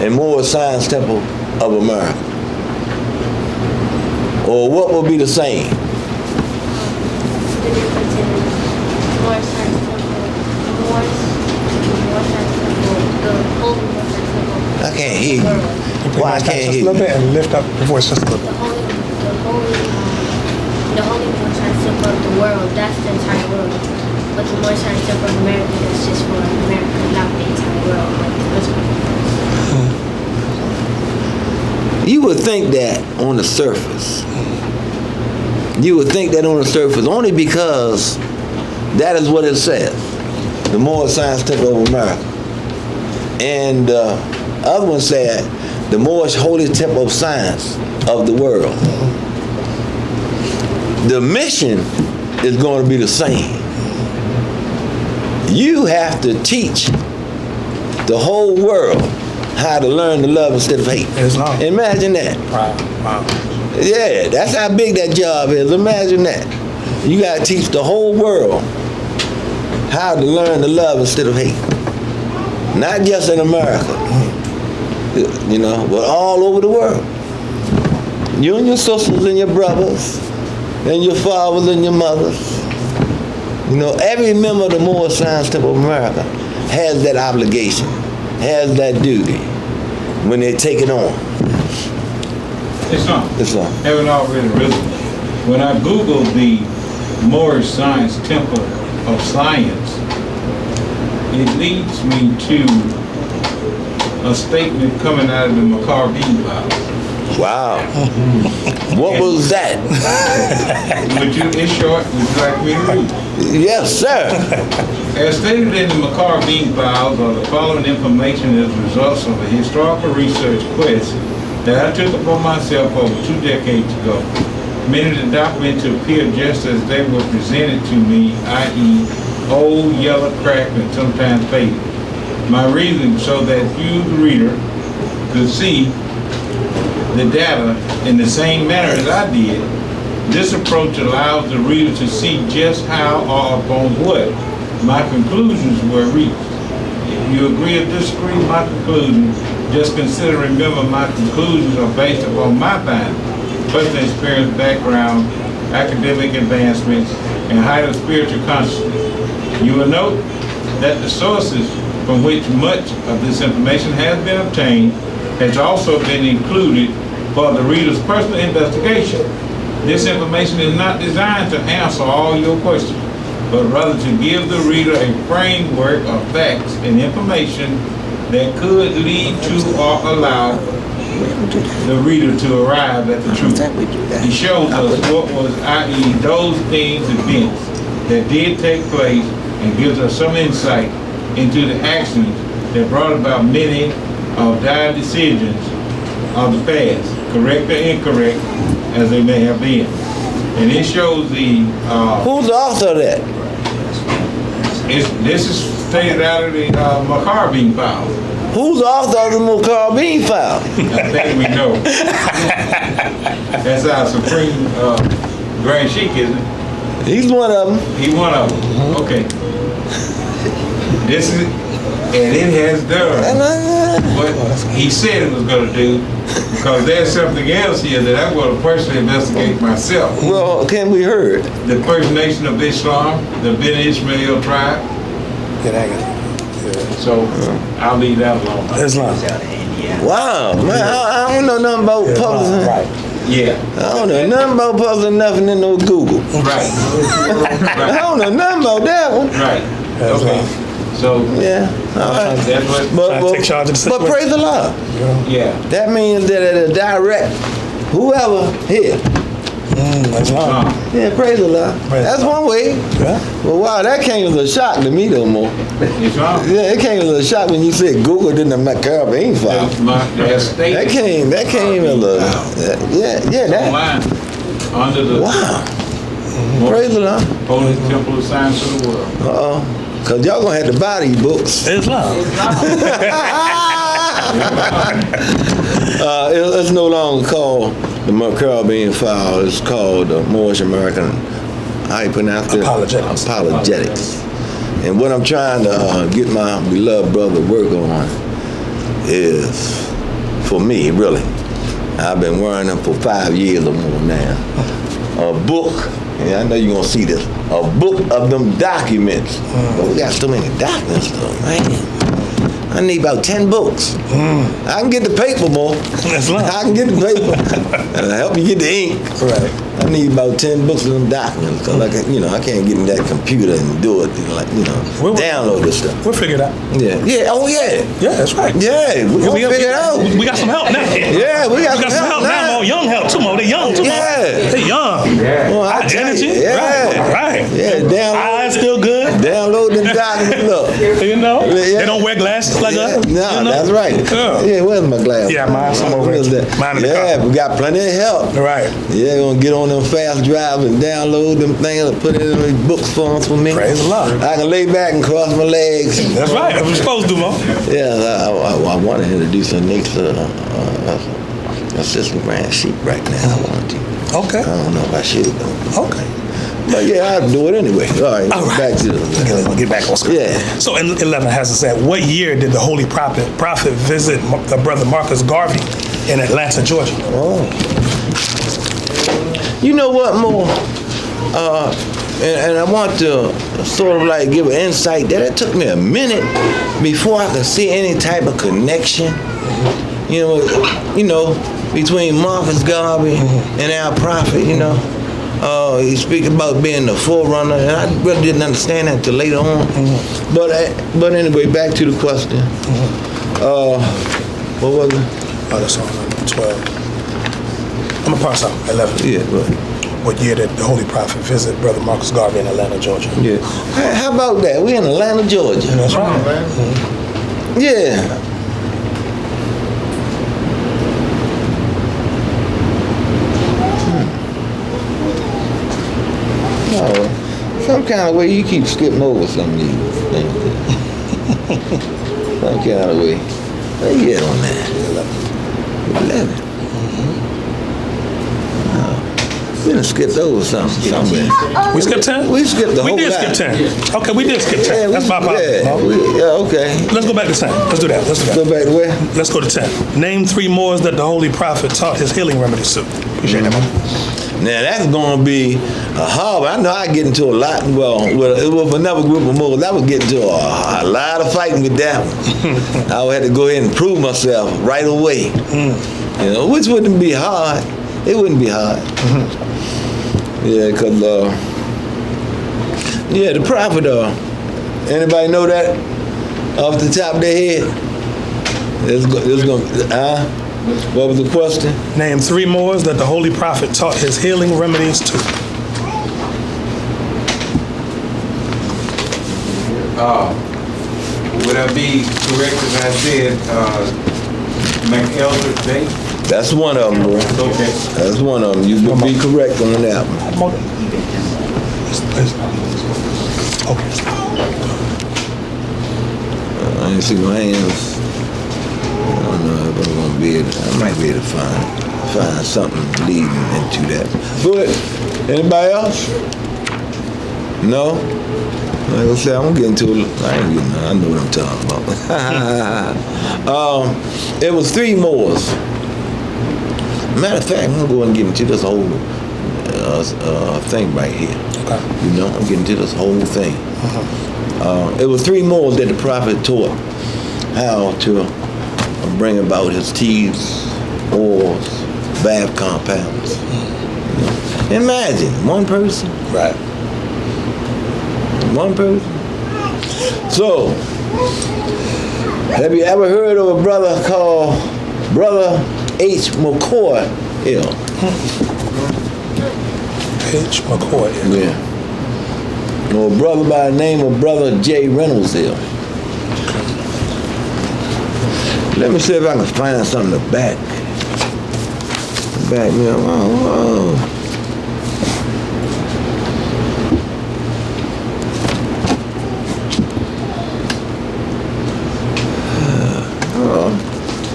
and Moorish Science Temple of America? Or what would be the same? The difference in Moorish Science Temple, the Holy Moorish Science Temple. I can't hear you. Why I can't hear Just a little you? bit and lift up your voice just a little bit. The Holy Moorish Science Temple of the world world, that's the entire world. But the Moorish Science Temple of America is just for America, not the entire world. Like the You would think that on the surface. You would think that on the surface, only because that is what it says. The Moorish Science Temple of America. And the other one said, the Moorish Holy Temple of Science of the world. The mission is going to be the same. You have to teach the whole world how to learn to love instead of hate. Islam. Imagine that. Wow. Yeah, that's how big that job is. Imagine that. You got to teach the whole world how to learn to love instead of hate. Not just in America, you know, but all over the world. You and your sisters and your brothers and your fathers and your mothers. You know, every member of the Moorish Science Temple of America has that obligation, has that duty when they take it on. Islam. Haven't already risen. When I Googled the Moorish Science Temple of Science, it leads me to a statement coming out of the Garvey Bible. Wow. What was that? It's short. Would you like me to read? Yes, sir. As stated in the Garvey files, are the following information as results of a historical research quest that I took upon myself over 2 decades ago. Many of the documents appear just as they were presented to me, i.e. old, yellow, cracked, and sometimes faded. My reason so that you, the reader, could see the data in the same manner as I did. This approach allows the reader to see just how or upon what my conclusions were reached. If you agree or disagree with my conclusion, just consider and remember my conclusions are based upon my findings, personal experience, background, academic advancements, and heightened spiritual consciousness. You will note that the sources from which much of this information has been obtained has also been included for the reader's personal investigation. This information is not designed to answer all your questions, but rather to give the reader a framework of facts and information that could lead to or allow the reader to arrive at the truth. It shows us what was, i.e. those things, events that did take place, and gives us some insight into the actions that brought about many of dire decisions of the past, correct or incorrect as they may have been. And it shows the... Who's the author of that? This is stated out of the McCarvey file. Who's the author of the McCarvey file? I think we know. That's our Supreme Grand Sheik, isn't it? He's one of them. He's one of them. Okay. This is... And it has done what he said it was going to do, because there's something else here that I'm going to personally investigate myself. Well, can we heard? The First Nation of Islam, the Ben Ishmael tribe. So I'll leave that alone. Islam. Wow, man, I don't know nothing about publishing. Right. Yeah. I don't know nothing about publishing nothing in no Google. Right. I don't know nothing about that one. Right. Okay. So yeah, all right. That's what, but praise the Lord. Yeah. That means that it'll direct whoever here. Yeah, praise the Lord. That's one way. Yeah. Well, wow, that came as a shock to me though, more. Yeah, it came as a shock when you said Google didn't have McCarvey file. That came as a that. Under the Praise the Lord. Holy Temple of Science of the world. Because y'all going to have to buy these books. Islam. It's no longer called the McCarvey file. It's called the Moorish American, how you pronounce it? Apologetics. And what I'm trying to get my beloved brother to work on is, for me, really, I've been wearing them for 5 years or more now. A book, and I know you're going to see this, a book of them documents. But we got so many documents though, man. I need about 10 books. I can get the paper more. I can get the paper. And help you get the ink. Right. I need about 10 books of them documents because I can't get in that computer and do it, download this stuff. We'll figure it out. Yeah. Oh yeah. Yeah, that's right. Yeah, we're gonna figure it out. We got some help now. Yeah, we got some help now. More young help too, more. They young too, Yeah. They young. Yeah. Well, I tell Energy. you, yeah. Right. Yeah, Eyes still good. download the documents. Look. They don't wear glasses like us. No, that's right. Yeah, where's my glasses? Yeah, mine's over there. Mine in the car. We got plenty of help. Right. Yeah, gonna get on them fast drives and download them things and put it in these book forms for me. Praise the Lord. I can lay back and cross my legs. That's right. I'm supposed to, Mo. Yeah, I want to introduce her next assistant grand sheep right now. I want to. Okay. I don't know if I should though. Okay. But yeah, I'll do it anyway. All right. Back to We'll get back on script. Yeah. So in 11 has it said, what year did the Holy Prophet visit the brother Marcus Garvey in Atlanta, Georgia? Oh. You know what, Moore? And I want to sort of like give an insight that it took me a minute before I could see any type of connection, between Marcus Garvey and our prophet, he speaks about being the forerunner, and I really didn't understand that until later on. But anyway, back to the question. What was it? Oh, that's on 12. I'm gonna pass out 11. Yeah, go ahead. What year did the Holy Prophet visit Brother Marcus Garvey in Atlanta, Georgia? Yeah. Hey, how about that? We in Atlanta, Georgia. That's right. Yeah. Oh, some kind of way you keep skipping over some of these things. Some kind of way. Where you at on that? 11. We done skipped over something somewhere. We skipped 10? We skipped the whole We did lot. skip 10. Okay, we did skip 10. That's my problem. Okay. Let's go back to 10. Let's do that. Go back to where? Let's go to 10. Name 3 Moors that the Holy Prophet taught his healing remedies to. Appreciate that, man. Now that's gonna be a hard. I know I get into a lot. Well, with another group of Moors, I would get into a lot of fighting with that one. I would have to go ahead and prove myself right away. Which wouldn't be hard. It wouldn't be hard. Yeah, cause the prophet. Anybody know that off the top of their head? What was the question? Name 3 Moors that the Holy Prophet taught his healing remedies to. Would I be correct if I said McElder Day? That's one of them, bro. Okay. That's one of them. You would be correct on that one. I ain't see my hands. I don't know if I'm gonna be able to, I might be able to find something leading into that. But anybody else? No? Like I said, I'm getting to it. I know what I'm talking about. It was 3 Moors. Matter of fact, I'm gonna go and get into this whole thing right here. Okay. I'm getting into this whole thing. It was 3 Moors that the prophet taught how to bring about his teas, oils, bath compounds. Imagine one person. Right. One person. So, have you ever heard of a brother called Brother H. McCoy? H. McCoy. Yeah. Or a brother by the name of Brother J. Ranesi-El. Let me see if I can find something to back me up.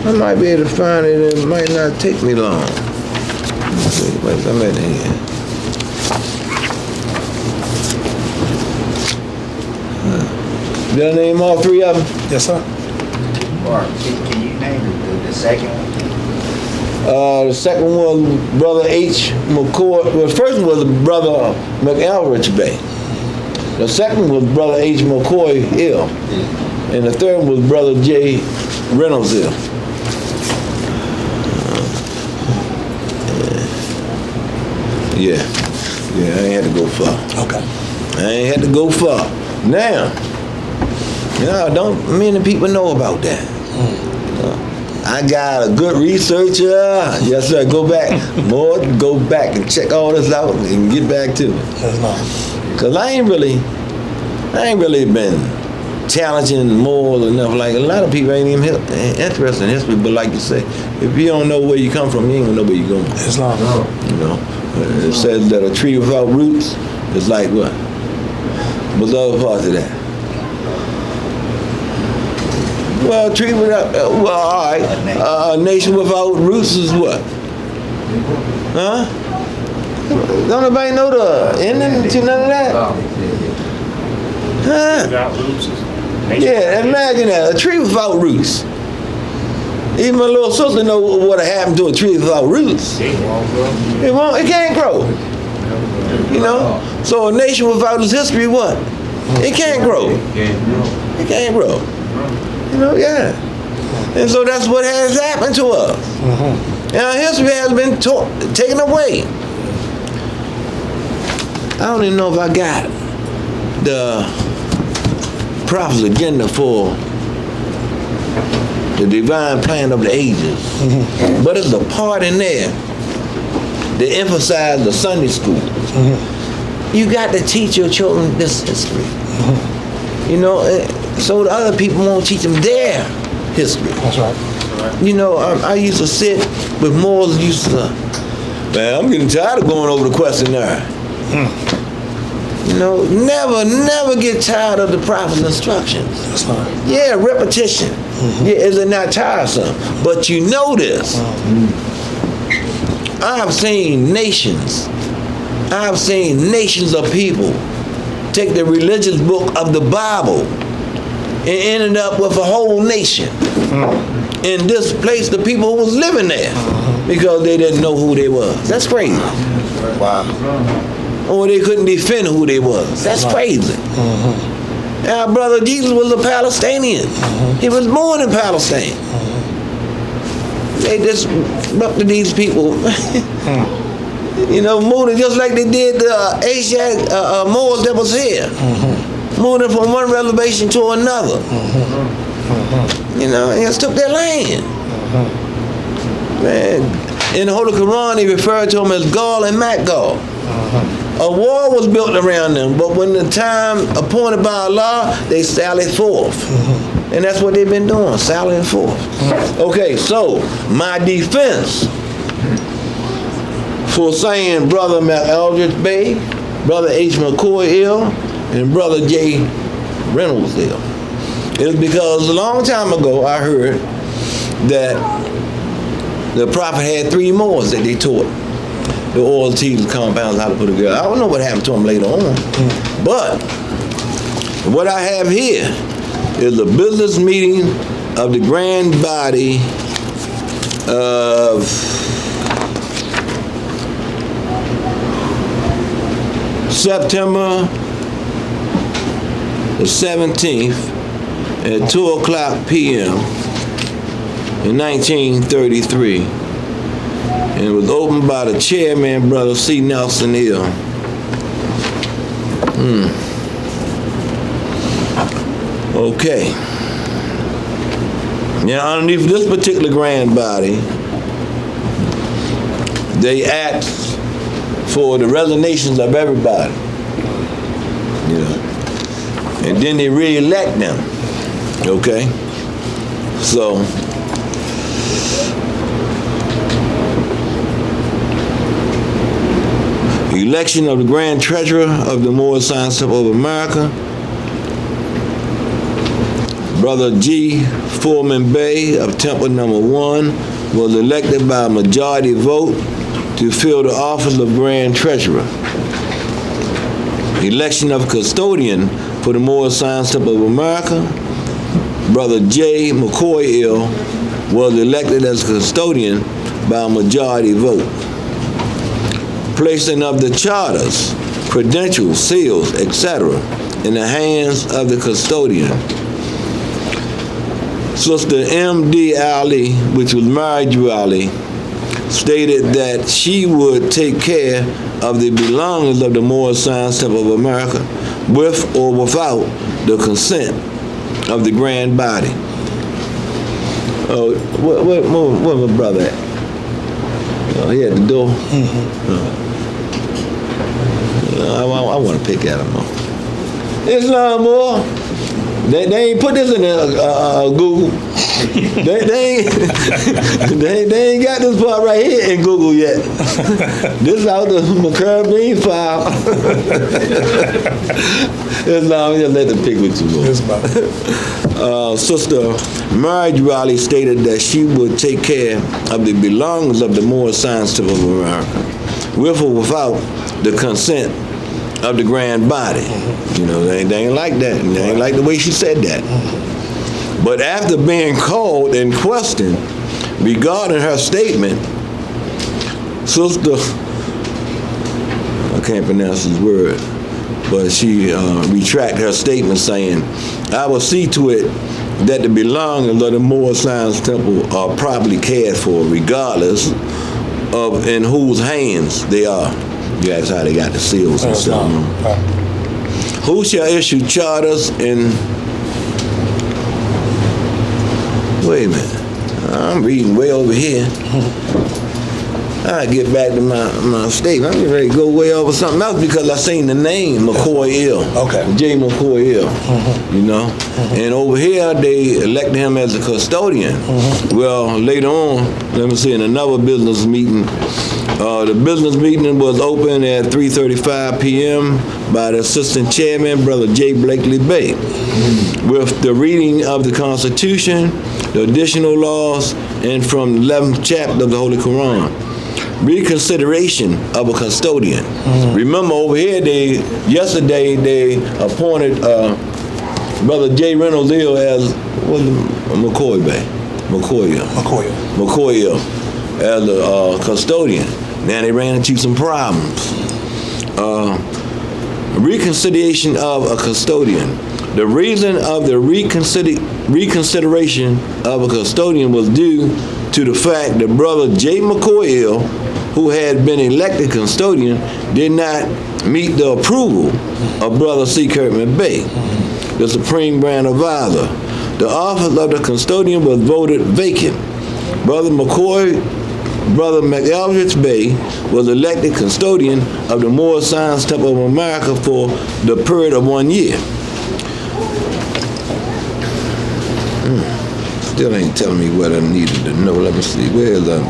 I might be able to find it. It might not take me long. Let's see, where's I'm at here? Did I name all 3 of them? Yes, sir. Or can you name the second one? The second one was Brother H. McCoy. Well, the first one was Brother McElridge Bay. The second one was Brother H. McCoy Hill. And the third one was Brother J. Reynolds-El. Yeah, I ain't had to go far. Okay. I ain't had to go far. Now, don't many people know about that. I got a good researcher. Yes, sir. Go back and check all this out and get back to it. That's not. Cause I ain't really been challenging more enough. Like a lot of people ain't even interested in history. But like you say, if you don't know where you come from, you ain't gonna know where you're going. It's not. You know, it says that a tree without roots is like what? What's the other part of that? Well, a tree without, well, all right. A nation without roots is what? Huh? Don't nobody know the ending to none of that? Huh? Without roots. Yeah, imagine that. A tree without roots. Even my little sister know what happened to a tree without roots. It can't grow. You know? So a nation without its history, what? It can't grow. It can't grow. You know, yeah. And so that's what has happened to us. And our history has been taken away. I don't even know if I got the prophet's agenda for the divine plan of the ages. But there's a part in there that emphasizes the Sunday school. You got to teach your children this history. You know, so the other people won't teach them their history. That's right. You know, I used to sit with Moors, man, I'm getting tired of going over the questionnaire. You know, never get tired of the prophet's instructions. That's right. Yeah, repetition. Yeah, is it not tiresome? But you know this. I've seen nations of people take the religious book of the Bible and ended up with a whole nation and displaced the people who was living there because they didn't know who they was. That's crazy. Wow. Or they couldn't defend who they was. That's crazy. Our brother Jesus was a Palestinian. He was born in Palestine. They disrupted these people. You know, moving just like they did the Asiatic Moors that was here. Moving from one reservation to another. You know, and just took their land. Man, in the Holy Quran, they referred to them as Gaul and Magog. A wall was built around them, but when the time appointed by Allah, they sallied forth. And that's what they've been doing, sallying forth. Okay, so my defense for saying Brother Eldridge Bay, Brother H. McCoy-El, and Brother J. Reynolds-El is because a long time ago I heard that the prophet had 3 Moors that they taught the oil, teas, compounds, how to put together. I don't know what happened to them later on. But what I have here is a business meeting of the grand body of September the 17th at 2:00 p.m. in 1933. And it was opened by the chairman, Brother C. Nationality. Okay. Now, underneath this particular grand body, they asked for the resignations of everybody. You know. And then they re-elect them. Okay? So, election of the Grand Treasurer of the Moorish Temple of America, Brother G. Foreman Bay of Temple Number 1 was elected by a majority vote to fill the office of Grand Treasurer. Election of custodian for the Moorish Temple of America, Brother J. McCoy-El was elected as custodian by a majority vote. Placing of the charters, credentials, seals, etc. in the hands of the custodian. Sister M.D. Ali, which was Marjorie Ali, stated that she would take care of the belongings of the Moorish Science Temple of America with or without the consent of the grand body. Oh, where my brother at? Oh, he at the door? I want to pick at him. Islam, boy. They ain't put this in Google. they ain't got this part right here in Google yet. This is out the McCurry file. Islam, just let them pick with you, boy. Sister Marge Riley stated that she would take care of the belongings of the Moorish Science Temple of America, with or without the consent of the grand body. You know, they ain't like that. They ain't like the way she said that. But after being called and questioned regarding her statement, Sister, I can't pronounce his word, but she retracted her statement saying, I will see to it that the belongings of the Moorish Science Temple are properly cared for, regardless of in whose hands they are. You ask how they got the seals and stuff. Who shall issue charters and... Wait a minute. I'm reading way over here. I get back to my statement. I'm ready to go way over something else because I seen the name McCoy-El. Okay. J. McCoy-El. You know? And over here they elected him as a custodian. Well, later on, let me see, in another business meeting, the business meeting was open at 3:35 p.m. by the Assistant Chairman, Brother J. Blakely Bay, with the reading of the Constitution, the additional laws, and from the 11th chapter of the Holy Quran. Reconsideration of a custodian. Remember over here, yesterday they appointed Brother J. Reynolds-El as McCoy-El as a custodian. Now they ran into some problems. Reconsideration of a custodian. The reason of the reconsideration of a custodian was due to the fact that Brother J. McCoy-El, who had been elected custodian, did not meet the approval of Brother C. Kirkman Bay, the Supreme Grand Advisor. The office of the custodian was voted vacant. Brother McElvich Bay was elected custodian of the Moorish Science Temple of America for the period of 1 year. Still ain't telling me what I needed to know. Let me see. Where is that?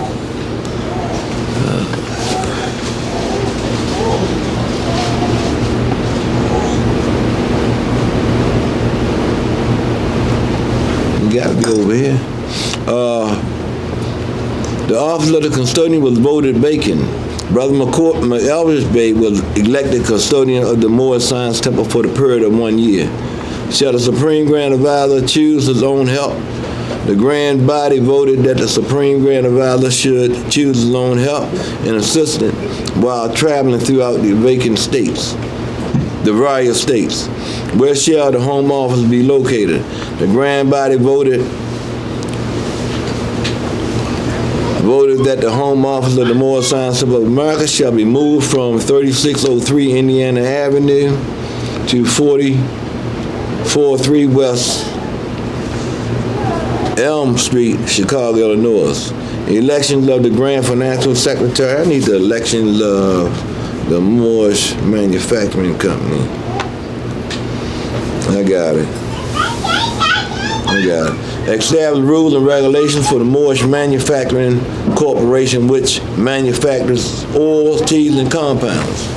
You gotta be over here. The office of the custodian was voted vacant. Brother McElvich Bay was elected custodian of the Moorish Science Temple for the period of 1 year. Shall the Supreme Grand Advisor choose his own help? The Grand Body voted that the Supreme Grand Advisor should choose his own help and assistant while traveling throughout the vacant states, the various states. Where shall the Home Office be located? The Grand Body voted that the Home Office of the Moorish Science Temple of America shall be moved from 3603 Indiana Avenue to 4043 West Elm Street, Chicago, Illinois. Elections of the Grand Financial Secretary. I need the elections of the Moorish Manufacturing Company. I got it. Establish rules and regulations for the Moorish Manufacturing Corporation, which manufactures oils, teas, and compounds,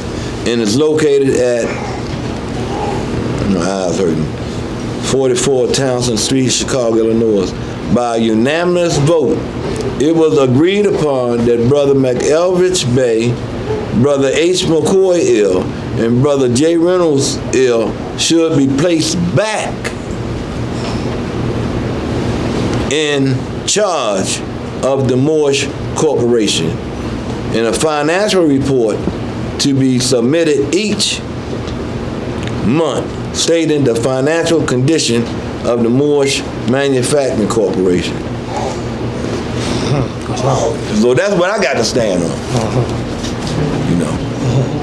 and is located at 44 Townsend Street, Chicago, Illinois. By unanimous vote, it was agreed upon that Brother McElvich Bay, Brother H. McCoy-El, and Brother J. Reynolds-El should be placed back in charge of the Moorish Corporation, and a financial report to be submitted each month stating the financial condition of the Moorish Manufacturing Corporation. So that's what I got to stand on. You know,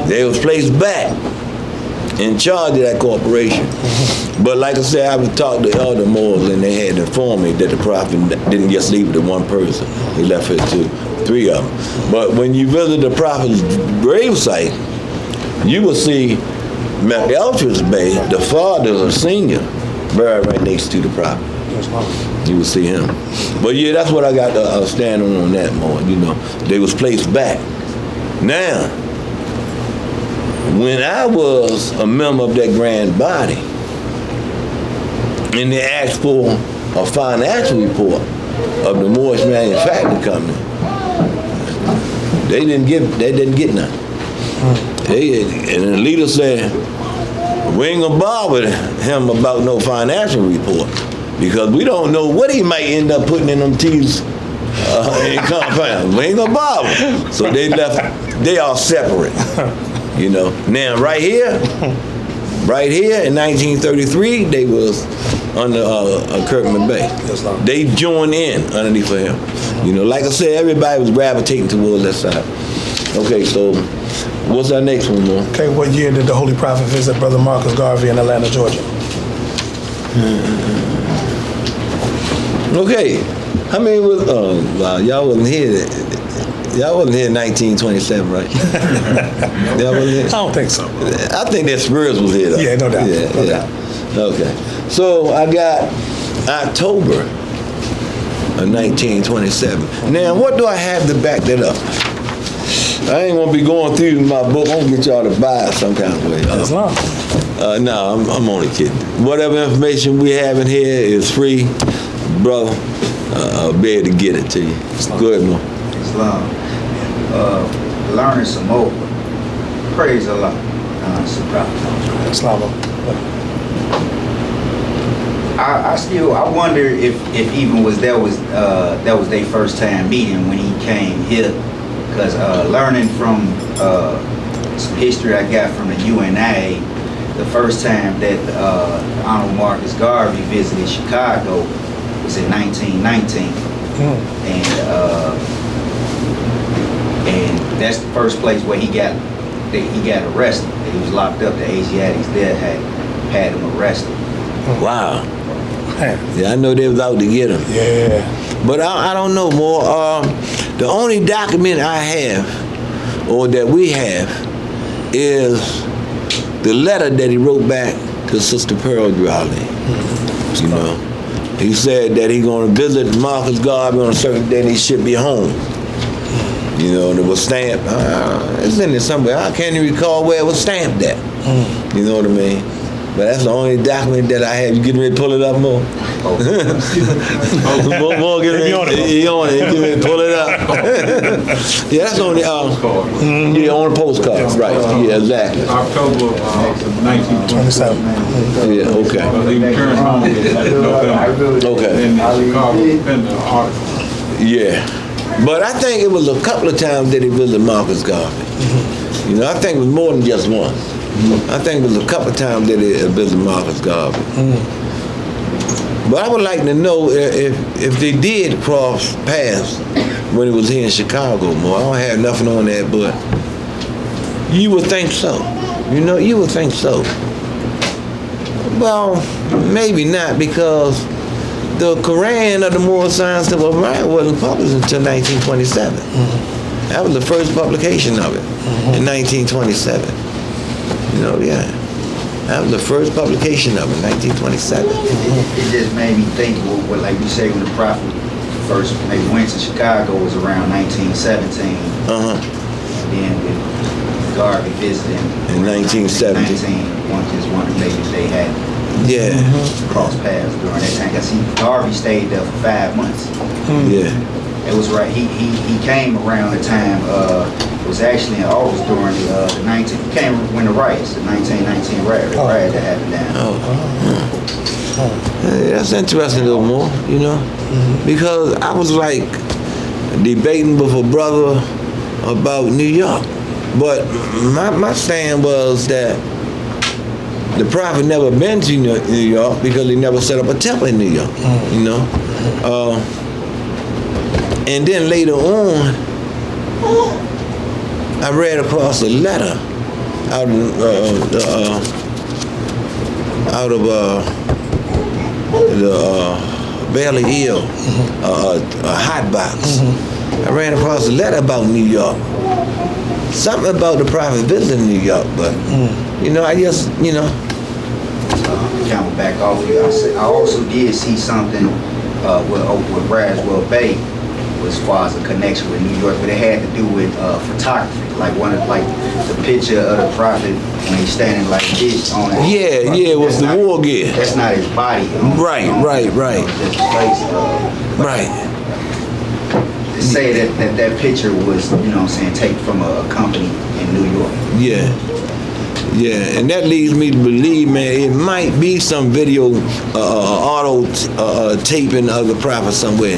they was placed back in charge of that corporation. But like I said, I was talking to elder Moors, and they had informed me that the prophet didn't just leave it to one person. He left it to 3 of them. But when you visit the prophet's gravesite, you will see McEltridge Bay, the father or senior, buried right next to the prophet. You will see him. But yeah, that's what I got to stand on that more. You know, they was placed back. Now, when I was a member of that grand body, and they asked for a financial report of the Moorish Manufacturing Company, they didn't get none. And the leader said, we ain't gonna bother him about no financial report because we don't know what he might end up putting in them teas in compound. We ain't gonna bother. So they left, they all separate. You know, now right here in 1933, they was under Kirkman Bay. They joined in underneath of him. You know, like I said, everybody was gravitating towards that side. Okay, so what's our next one, Moore? Okay, what year did the Holy Prophet visit Brother Marcus Garvey in Atlanta, Georgia? Okay, how many was, y'all wasn't here. Y'all wasn't here in 1927, right? Y'all wasn't here? I don't think so. I think that Spurs was here, though. Yeah, no doubt. Yeah, No yeah. doubt. Okay. So I got October of 1927. Now, what do I have to back that up? I ain't gonna be going through my book. I'm gonna get y'all to buy it some kind of way. Islam. No, I'm only kidding. Whatever information we have in here is free, brother. I'll be able to get it to you. Go ahead, Mo. Islam. Learning some more. Praise Allah. Islam. I wonder if even that was their first time meeting when he came here, because learning from some history I got from the UNA, the first time that Honorable Marcus Garvey visited Chicago was in 1919, and that's the first place where he got arrested. He was locked up. The Asiatics there had him arrested. Wow. Yeah, I know they was out to get him. Yeah. But I don't know more. The only document I have, or that we have, is the letter that he wrote back to Sister Pearl Raleigh. You know, he said that he's going to visit Marcus Garvey on a certain day and he should be home. You know, and it was stamped. It's in there somewhere. I can't even recall where it was stamped at. You know what I mean? But that's the only document that I have. You getting ready to pull it up, Mo? Mo getting ready. He on it. He getting ready to pull it up. Yeah, that's on the yeah, on the postcard. Right. Yeah, exactly. October 1927. Yeah. Okay. He returned home in November. Okay. In the Chicago Independent article. Yeah. But I think it was a couple of times that he visited Marcus Garvey. You know, I think it was more than just once. I think it was a couple of times that he visited Marcus Garvey. But I would like to know if they did cross paths when he was here in Chicago more. I don't have nothing on that, but you would think so. You know, you would think so. Well, maybe not, because the Quran of the Moor Science of Orion wasn't published until 1927. That was the first publication of it in 1927. You know, yeah. That was the first publication of it, 1927. It just made me think, what, like you say, when the Prophet first maybe went to Chicago was around 1917. And then with Garvey visiting in 1970. Just wondered maybe if they had crossed paths during that time. Because Garvey stayed there for 5 months. Yeah. It was right. He came around the time. It was actually in August during the 19. He came when the riots, the 1919 riot that happened down. That's interesting a little more, you know, because I was like debating with a brother about New York, but my stand was that the Prophet never been to New York because he never set up a temple in New York, you know. And then later on, I read across a letter out of the Belly-El, a hot box. I ran across a letter about New York. Something about the prophet visiting New York, but you know, I just, you know. Jump back off you. I also did see something with Braswell Bay as far as a connection with New York, but it had to do with photography. Like the picture of the prophet when he's standing like this on it. Yeah, it was the war gear. That's not his body. Right. Just his face. Right. To say that picture was, you know what I'm saying, taken from a company in New York. Yeah, and that leads me to believe, man, it might be some video auto taping of the prophet somewhere.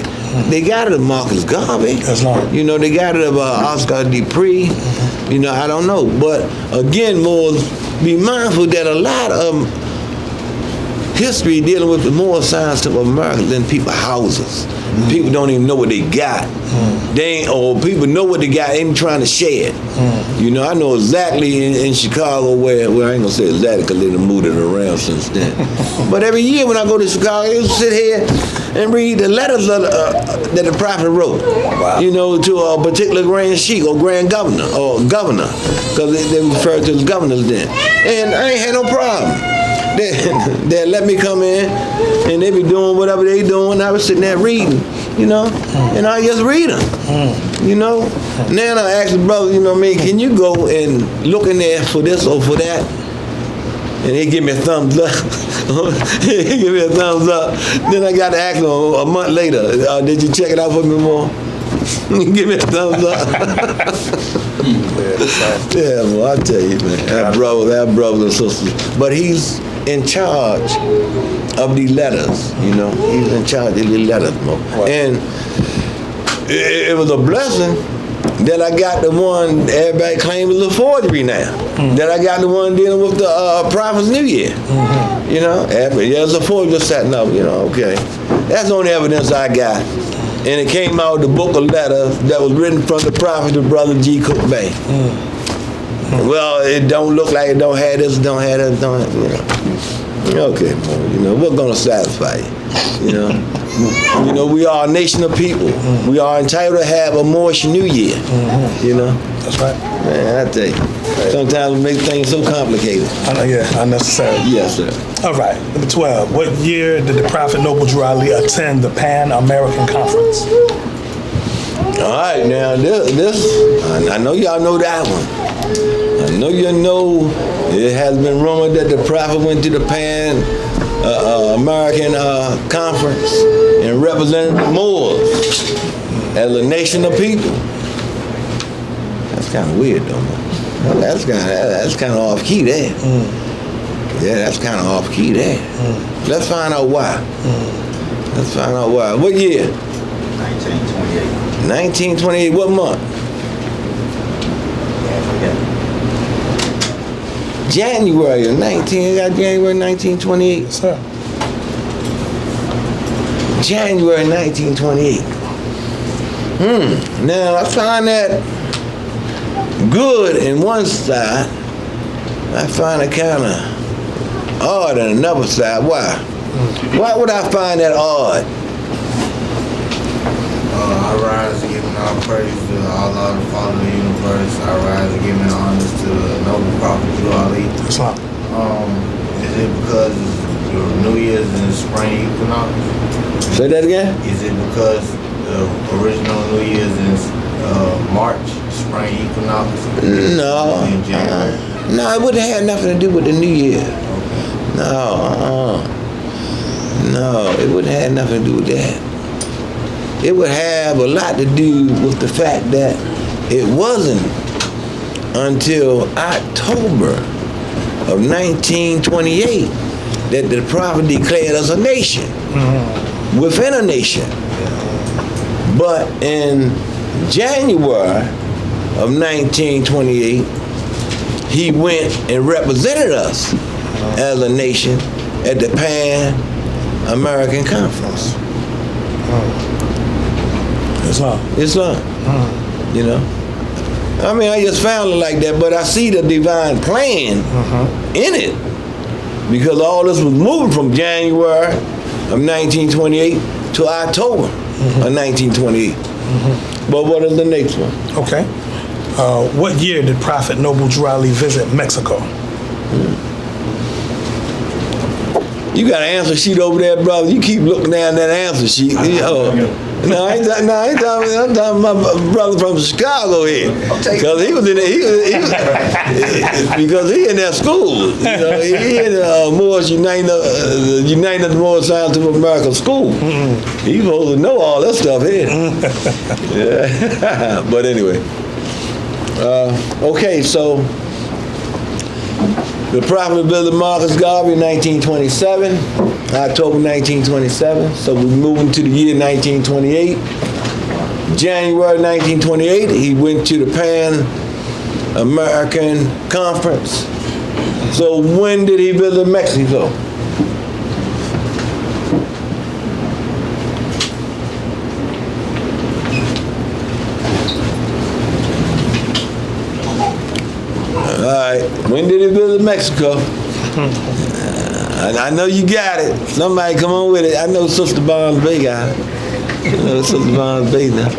They got it of Marcus Garvey. That's not. You know, they got it of Oscar Dupree. You know, I don't know. But again, Moors, be mindful that a lot of history dealing with the Moor science of America than people's houses. People don't even know what they got. They ain't, or people know what they got, ain't trying to share it. You know, I know exactly in Chicago where I ain't gonna say exactly because they done moved it around since then. But every year when I go to Chicago, I sit here and read the letters that the prophet wrote. Wow. You know, to a particular grand sheik or grand governor or governor, because they refer to as governors then. And I ain't had no problem. They let me come in and they be doing whatever they doing. I was sitting there reading, you know, and I just read them, you know. Now I ask the brother, you know what I mean, can you go and look in there for this or for that? And he give me a thumbs up. He give me a thumbs up. Then I got to ask him a month later, did you check it out for me more? Give me a thumbs up. Yeah, well, I tell you, man, that brother and sisters. But he's in charge of the letters, you know. He's in charge of the letters, Mo. And it was a blessing that I got the one everybody claims is a forgery now. That I got the one dealing with the Prophet's New Year. You know, there's a forgery setting up, you know, okay. That's the only evidence I got. And it came out the book of letters that was written from the prophet to Brother G. Cook Bay. Well, it don't look like it don't have this, don't have that, don't have, you know. Okay, you know, we're gonna satisfy you. You know. You know, we are a nation of people. We are entitled to have a Moorish New Year. You know. That's right. Man, I tell you. Sometimes we make things so complicated. Yeah, unnecessary. Yes, sir. All right, number 12. What year did the Prophet Noble Drew Ali attend the Pan-American Conference? All right, now this I know y'all know that one. I know you know it has been rumored that the Prophet went to the Pan-American Conference and represented the Moors as a nation of people. That's kind of weird, though, man. That's kind of off key there. Yeah, that's kind of off key there. Let's find out why. Let's find out why. What year? 1928. 1928. What month? January 1928. Yes, sir. January 1928. Now I find that good in one side. I find it kind of odd on another side. Why? Why would I find that odd? I rise giving all praise to Allah, the Father of the universe. I rise giving honors to the noble Prophet Drew Ali. Islam. Is it because the New Year's and the spring equinox? Say that again? Is it because the original New Year's is March, spring equinox? No. In January? No, it wouldn't have nothing to do with the New Year. No, No, it wouldn't have nothing to do with that. It would have a lot to do with the fact that it wasn't until October of 1928 that the Prophet declared us a nation, within a nation. But in January of 1928, he went and represented us as a nation at the Pan-American Conference. Islam. You know? I mean, I just found it like that, but I see the divine plan in it. Because all this was moving from January of 1928 to October of 1928. But what is the next one? Okay. What year did Prophet Noble Drew Ali visit Mexico? You got an answer sheet over there, brother. You keep looking down that answer sheet. No, I ain't talking I'm talking about my brother from Chicago here. Because he was in because he in that school. You know, he in Moorish United Moorish Scientific American School. He supposed to know all that stuff here. Yeah. But anyway. Okay, so the Prophet visited Marcus Garvey in 1927, October 1927. So we're moving to the year 1928. January 1928, he went to the Pan American Conference. So when did he visit Mexico? All right, when did he visit Mexico? I know you got it. Somebody come on with it. I know Sister Barnes Bay got it. I know Sister Barnes Bay now.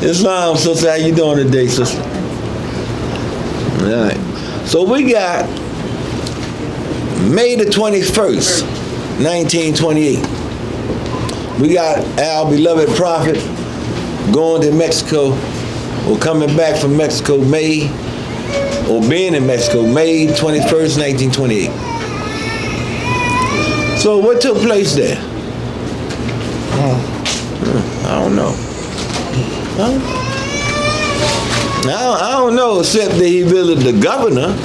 Islam, sister, how you doing today, sister? All right. So we got May the 21st, 1928. We got our beloved prophet going to Mexico, or coming back from Mexico, or being in Mexico, May 21st, 1928. So what took place there? I don't know. I don't know, except that he visited the governor,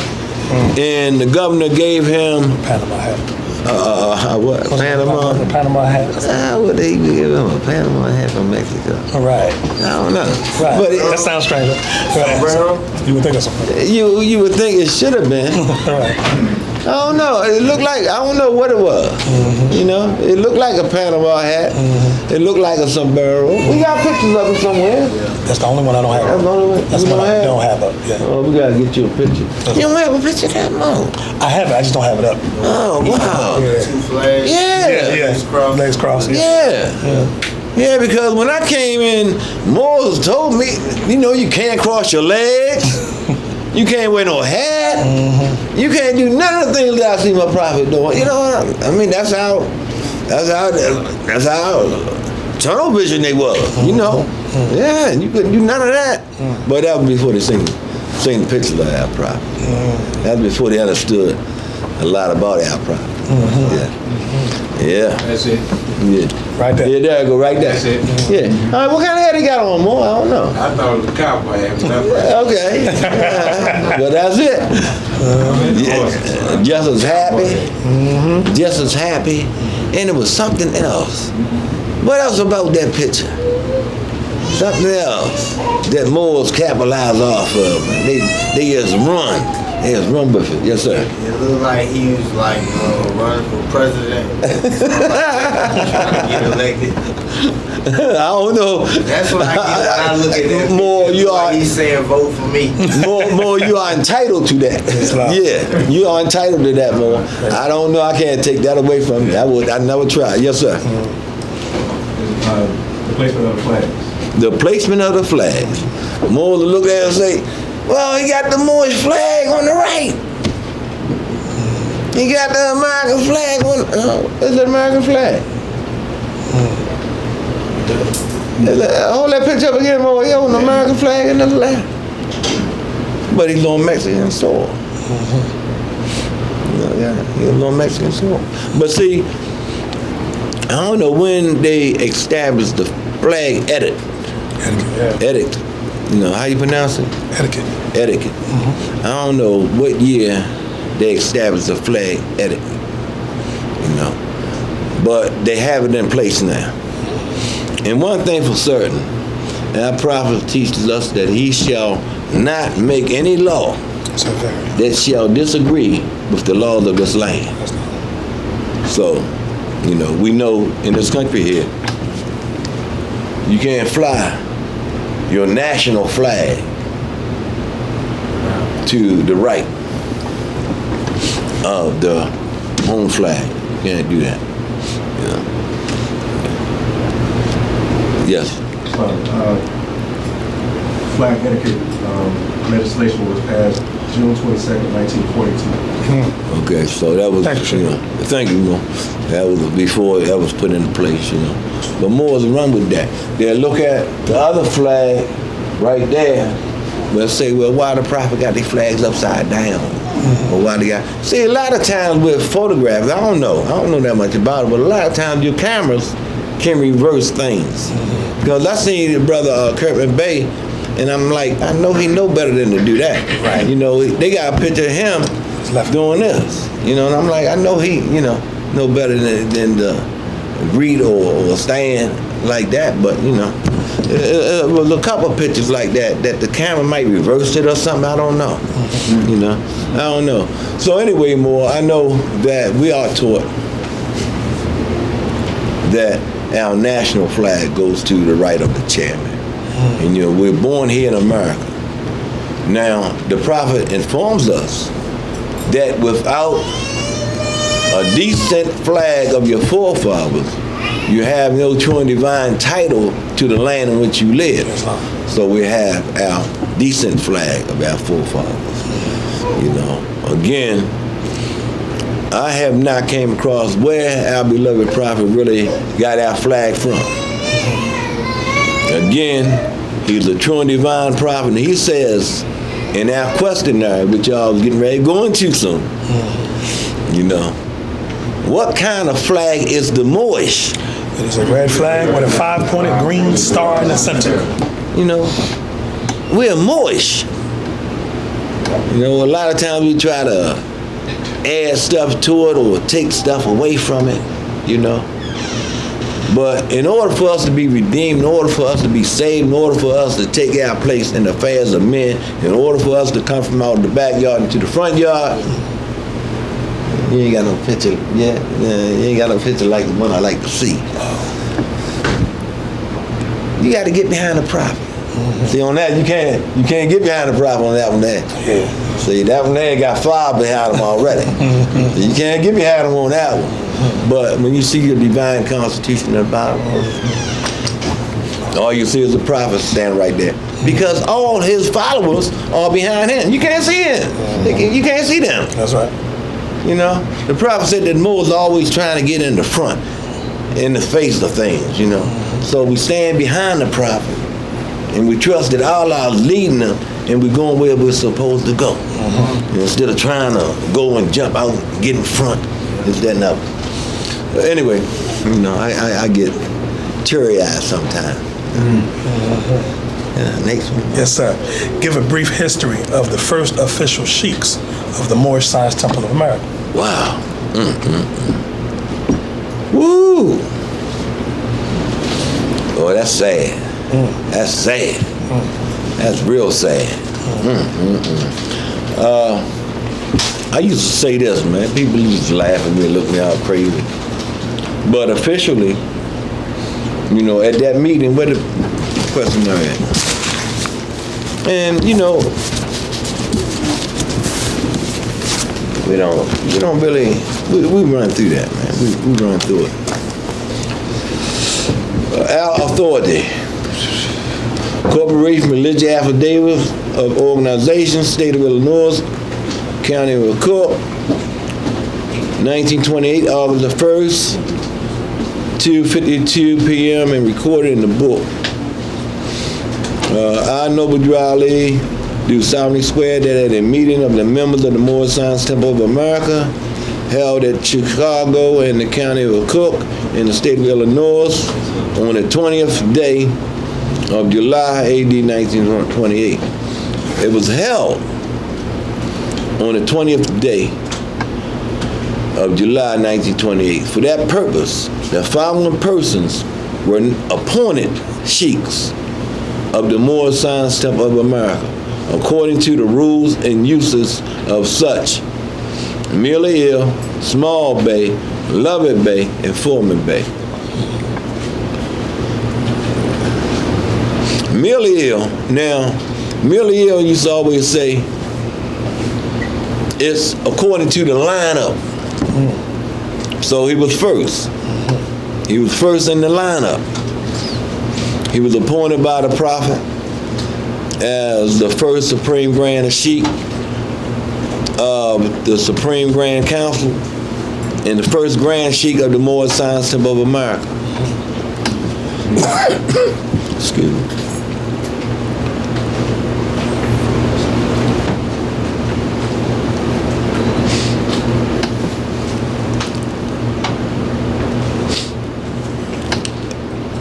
and the governor gave him Panama hat. What? Panama? Panama hat. How would they give him a Panama hat from Mexico? Right. I don't know. Right. But that sounds strange. You would think of something. You would think it should have been. Right. I don't know. It looked like, I don't know what it was. You know, it looked like a Panama hat. It looked like a sombrero. We got pictures of it somewhere. That's the only one I don't have. That's the only one. That's the one I don't have up. Yeah. Oh, we gotta get you a picture. You don't have a picture of that, Mo? I have it. I just don't have it up. Oh, wow. Yeah. Two flags. Yeah. Legs crossed. Yeah, because when I came in, Moors told me, you know, you can't cross your legs. You can't wear no hat. You can't do none of the things that I see my prophet doing. You know what I mean? That's how tunnel vision they was. You know, yeah, you couldn't do none of that. But that was before they seen the pictures of our prophet. That was before they understood a lot about our prophet. Yeah. That's it. Yeah. Right there. Yeah, there you go, right there. That's it. Yeah. All right, what kind of hat he got on, Mo? I don't know. I thought it was a cowboy hat. But Okay. But that's it. Just as happy. Just as happy. And it was something else. What else about that picture? Something else that Moors capitalize off of. They just run. They just run with it. Yes, sir. It looked like he was like running for president. Trying to get elected. I don't know. That's what I get when I look at that. More, you like are. he's saying vote for me. More, you are entitled to that. Yeah, you are entitled to that, more. I don't know. I can't take that away from you. I never tried. Yes, sir. The placement of the flags. The placement of the flags. More to look at it and say, well, he got the Moorish flag on the right. He got the American flag on. It's the American flag. Hold that picture up again, Mo. He on the American flag in the left. But he's on Mexican soil. Yeah, he's on Mexican soil. But see, I don't know when they established the flag etiquette. Etiquette. You know, how you pronounce it? Etiquette. I don't know what year they established the flag etiquette. You know, but they have it in place now. And one thing for certain, our prophet teaches us that he shall not make any law that shall disagree with the laws of this land. So, you know, we know in this country here, you can't fly your national flag to the right of the home flag. You can't do that. Yes. Flag etiquette legislation was passed June 22nd, 1942. Okay, so that was, thank you, Mo. That was before that was put into place, But Moors run with that. They'll look at the other flag right there. They'll say, well, why the prophet got these flags upside down? Or why they got... See, a lot of times with photographs, I don't know that much about it, but a lot of times your cameras can reverse things. Because I seen the brother Kirkman Bay, and I'm like, I know he know better than to do that. Right. They got a picture of him doing this. And I'm like, I know he, know better than to read or stand like that. But it was a couple of pictures like that the camera might reverse it or something. I don't know. I don't know. So anyway, Moore, I know that we are taught that our national flag goes to the right of the chairman. And we're born here in America. Now, the prophet informs us that without a decent flag of your forefathers, you have no true and divine title to the land in which you live. So we have our decent flag of our forefathers. Again, I have not came across where our beloved prophet really got our flag from. Again, he's a true and divine prophet, and he says in our questionnaire, which y'all was getting ready to go into soon, what kind of flag is the Moorish? It is a red flag with a 5-pointed green star in the center. We're Moorish. A lot of times we try to add stuff to it or take stuff away from it, But in order for us to be redeemed, in order for us to be saved, in order for us to take our place in the affairs of men, in order for us to come from out the backyard into the front yard, you ain't got no picture. You ain't got no picture like the one I like to see. You got to get behind the prophet. See, on that you can't get behind the prophet on that one there. See, that one there got fire behind him already. So you can't get behind him on that one. But when you see your divine constitution at the bottom, all you see is the prophet standing right there. Because all his followers are behind him. You can't see him. You can't see them. That's right. The prophet said that Moses always trying to get in the front, in the face of things, So we stand behind the prophet, and we trust that Allah is leading them, and we're going where we're supposed to go. Instead of trying to go and jump out and get in front, it's that and that. But anyway, I get teary-eyed sometimes. Next one. Yes, sir. Give a brief history of the first official sheiks of the Moorish Science Temple of America. Wow. Woo. Oh, that's sad. That's sad. That's real sad. I used to say this, man. People used to laugh at me and look me all crazy. But officially, at that meeting, where the questionnaire at? And we don't really, we run through that, man. We run through it. Our authority. Corporation religious affidavits of organizations, state of Illinois, county of Cook, 1928, August the 1st, 2:52 p.m. and recorded in the book. I, Noble Drawley, do solemnly swear that at a meeting of the members of the Moorish Science Temple of America, held at Chicago in the county of Cook in the state of Illinois on the 20th day of July, AD 1928. It was held on the 20th day of July 1928. For that purpose, the following persons were appointed sheiks of the Moorish Science Temple of America, according to the rules and uses of such: Nationality, Small Bay, Lovett Bay, and Foreman Bay. Nationality. Now, Nationality used to always say, it's according to the lineup. So he was first. He was first in the lineup. He was appointed by the Prophet as the first Supreme Grand Sheik of the Supreme Grand Council and the first Grand Sheik of the Moorish Science Temple of America. Excuse me.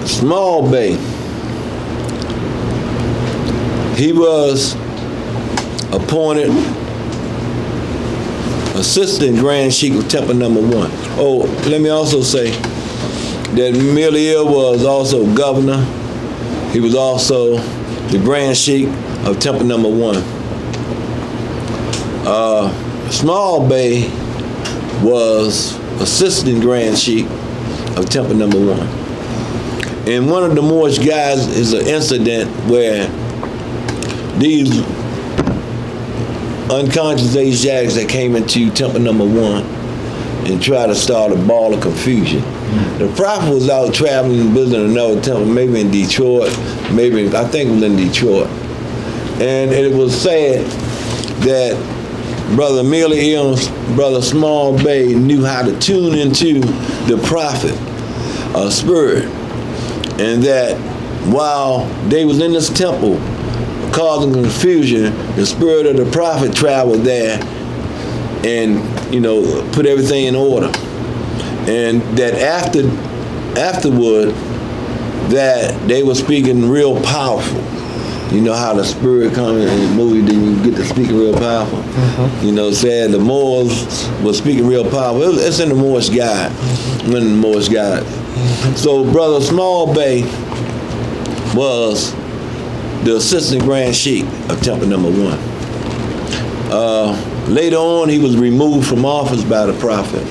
Small Bay. He was appointed Assistant Grand Sheik of Temple Number 1. Oh, let me also say that Nationality was also governor. He was also the Grand Sheik of Temple Number 1. Small Bay was Assistant Grand Sheik of Temple Number 1. And one of the Moorish guys is an incident where these unconscious Asiatics that came into Temple Number 1 and tried to start a ball of confusion. The Prophet was out traveling, visiting another temple, maybe in Detroit, I think it was in Detroit. And it was said that Brother Nationality's brother Small Bay knew how to tune into the Prophet spirit. And that while they was in this temple causing confusion, the spirit of the Prophet traveled there and, put everything in order. And that afterward, that they were speaking real powerful. You know how the spirit comes in the movie, then you get to speaking real powerful. Said the Moors were speaking real powerful. It's in the Moorish Guide, one of the Moorish Guides. So Brother Small Bay was the Assistant Grand Sheik of Temple Number 1. Later on, he was removed from office by the Prophet.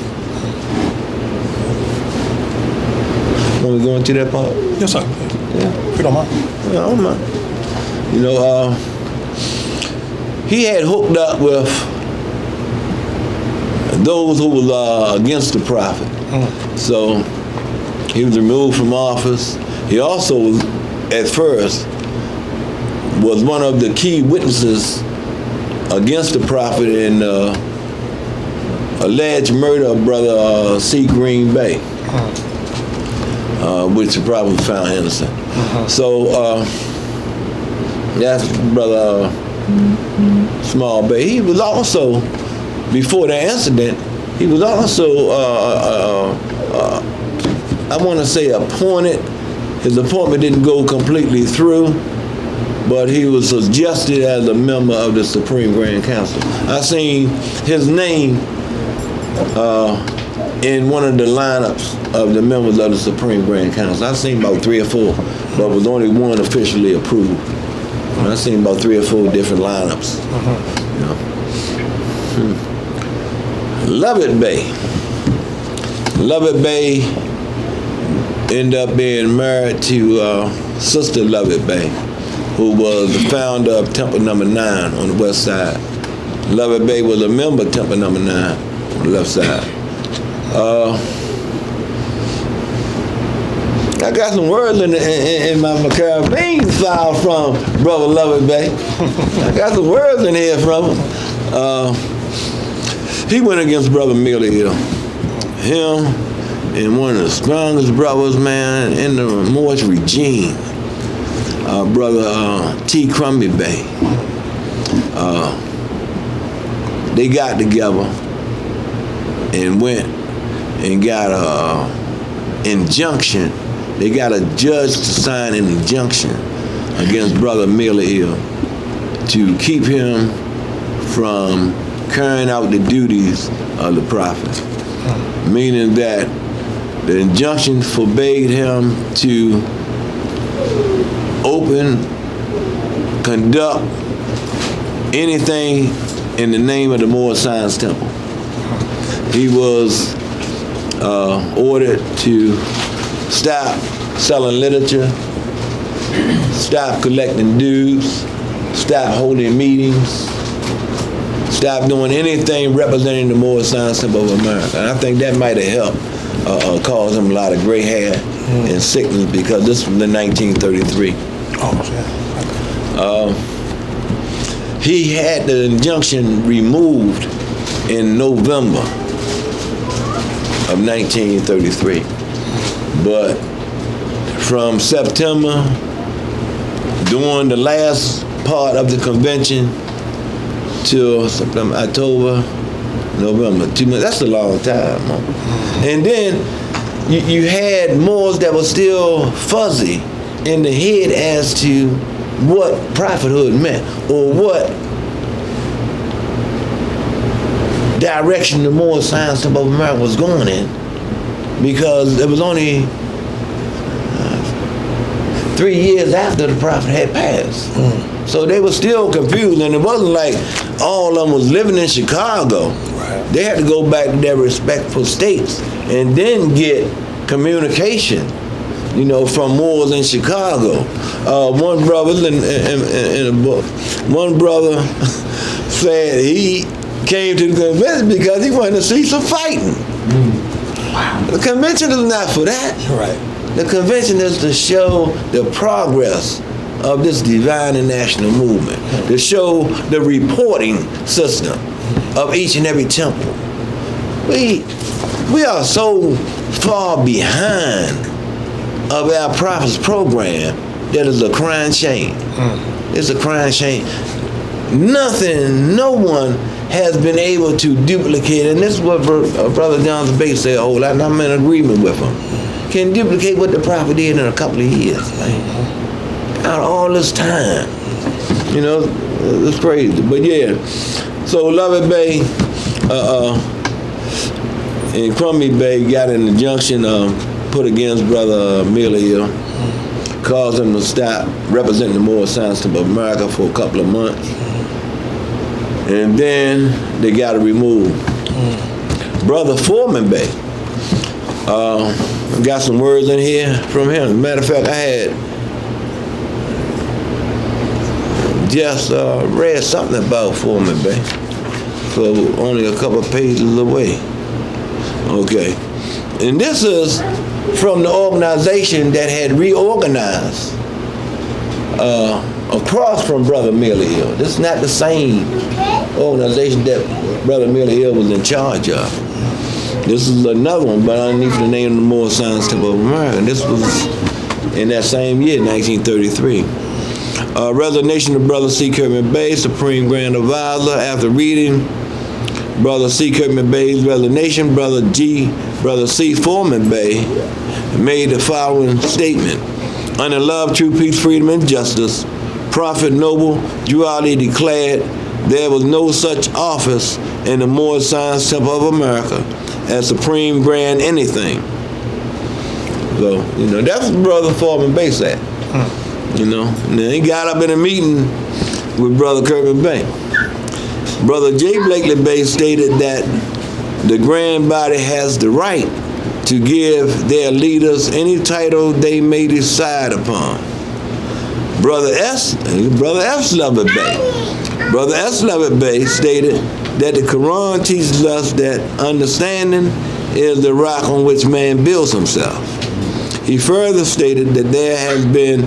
Want to go into that part? Yes, sir. Yeah. If you don't mind. Yeah, I don't mind. He had hooked up with those who was against the Prophet. So he was removed from office. He also, at first, was one of the key witnesses against the Prophet in alleged murder of Brother C. Green Bay, which the Prophet was found innocent. So that's Brother Small Bay. He was also, before that incident, he was also, I want to say appointed. His appointment didn't go completely through, but he was suggested as a member of the Supreme Grand Council. I seen his name in one of the lineups of the members of the Supreme Grand Council. I seen about 3 or 4, but was only one officially approved. I seen about 3 or 4 different lineups. Lovett Bay. Lovett Bay ended up being married to Sister Lovett Bay, who was the founder of Temple Number 9 on the west side. Lovett Bay was a member of Temple Number 9 on the left side. I got some words in my carabine file from Brother Lovett Bay. I got some words in here from him. He went against Brother Nationality. Him and one of the strongest brothers, man, in the Moorish regime, Brother T. Crumby Bay. They got together and went and got an injunction. They got a judge to sign an injunction against Brother Nationality to keep him from carrying out the duties of the Prophet. Meaning that the injunction forbade him to conduct anything in the name of the Moorish Science Temple. He was ordered to stop selling literature stop collecting dues, stop holding meetings, stop doing anything representing the Moorish Science Temple of America. And I think that might have helped cause him a lot of gray hair and sickness, because this was in 1933. He had the injunction removed in November of 1933. But from September, during the last part of the convention, till September, October, November, 2 months, that's a long time. And then you had Moors that were still fuzzy in the head as to what prophethood meant, or what direction the Moorish Science Temple of America was going in, because it was only 3 years after the prophet had passed. So they were still confused, and it wasn't like all of them was living in Chicago. They had to go back to their respective states and then get communication, you know, from Moors in Chicago. One brother in a book, one brother said he came to the convention because he wanted to see some fighting. Wow. The convention is not for that. Right. The convention is to show the progress of this divine and national movement, to show the reporting system of each and every temple. We are so far behind of our prophet's program that is a crying shame. It's a crying shame. Nothing, no one has been able to duplicate, and this is what Brother Johnson Bates said a whole lot, and I'm in agreement with him. Can duplicate what the prophet did in a couple of years, man. Out of all this time. You know, it's crazy. But yeah, so Lovett Bay and Crummy Bay got an injunction put against Brother Nationality, caused him to stop representing the Moorish Science Temple of America for a couple of months. And then they got it removed. Brother Foreman Bay, got some words in here from him. As a matter of fact, I had just read something about Foreman Bay, so only a couple of pages away. Okay, and this is from the organization that had reorganized across from Brother Nationality. This is not the same organization that Brother Nationality was in charge of. This is another one, but underneath the name of the Moorish Science Temple of America. And this was in that same year, 1933. Resignation of Brother C. Kirkman Bay, Supreme Grand Advisor. After reading Brother C. Kirkman Bay's resignation, Brother C. Foreman Bay made the following statement. Under love, true peace, freedom, and justice, Prophet Noble duly declared there was no such office in the Moorish Science Temple of America as Supreme Grand anything. So, you know, that's what Brother Foreman Bay said. You know, and then he got up in a meeting with Brother Kirkman Bay. Brother J. Blakely Bay stated that the Grand Body has the right to give their leaders any title they may decide upon. Brother S. Lovett Bay. Brother S. Lovett Bay stated that the Quran teaches us that understanding is the rock on which man builds himself. He further stated that there has been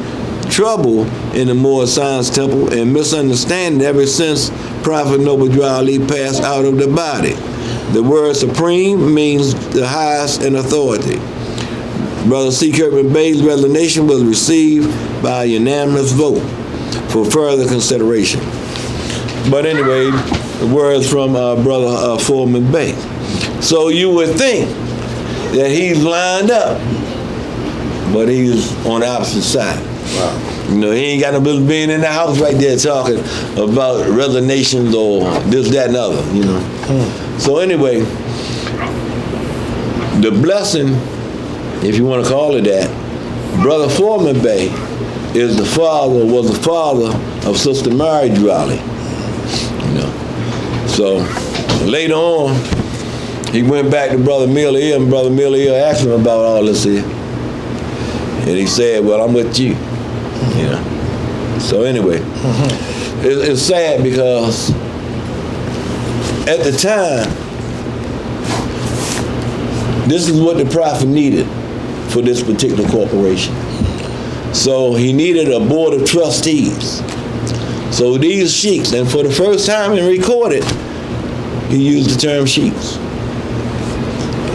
trouble in the Moorish Science Temple and misunderstanding ever since Prophet Noble Drawley passed out of the body. The word supreme means the highest in authority. Brother C. Kirkman Bay's resignation was received by a unanimous vote for further consideration. But anyway, the words from Brother Foreman Bay. So you would think that he's lined up, but he's on the opposite side. Wow. You know, he ain't got no business being in the house right there talking about resignations or this, that, and other, you know. So anyway, the blessing, if you want to call it that, Brother Foreman Bay was the father of Sister Mary Drawley. You know. So later on, he went back to Brother Nationality, and Brother Nationality asked him about all this here. And he said, well, I'm with you. Yeah. So anyway, it's sad because at the time, this is what the prophet needed for this particular corporation. So he needed a board of trustees. So these sheiks, and for the first time in recorded, he used the term sheiks.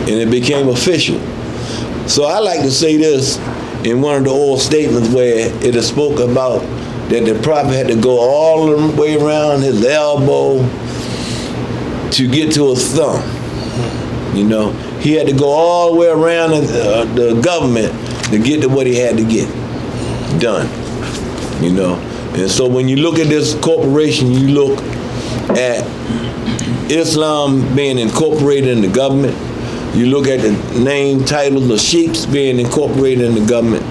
And it became official. So I like to say this in one of the old statements where it is spoke about that the prophet had to go all the way around his elbow to get to his thumb. You know, he had to go all the way around the government to get to what he had to get done. You know, and so when you look at this corporation, you look at Islam being incorporated in the government. You look at the name, titles of sheiks being incorporated in the government.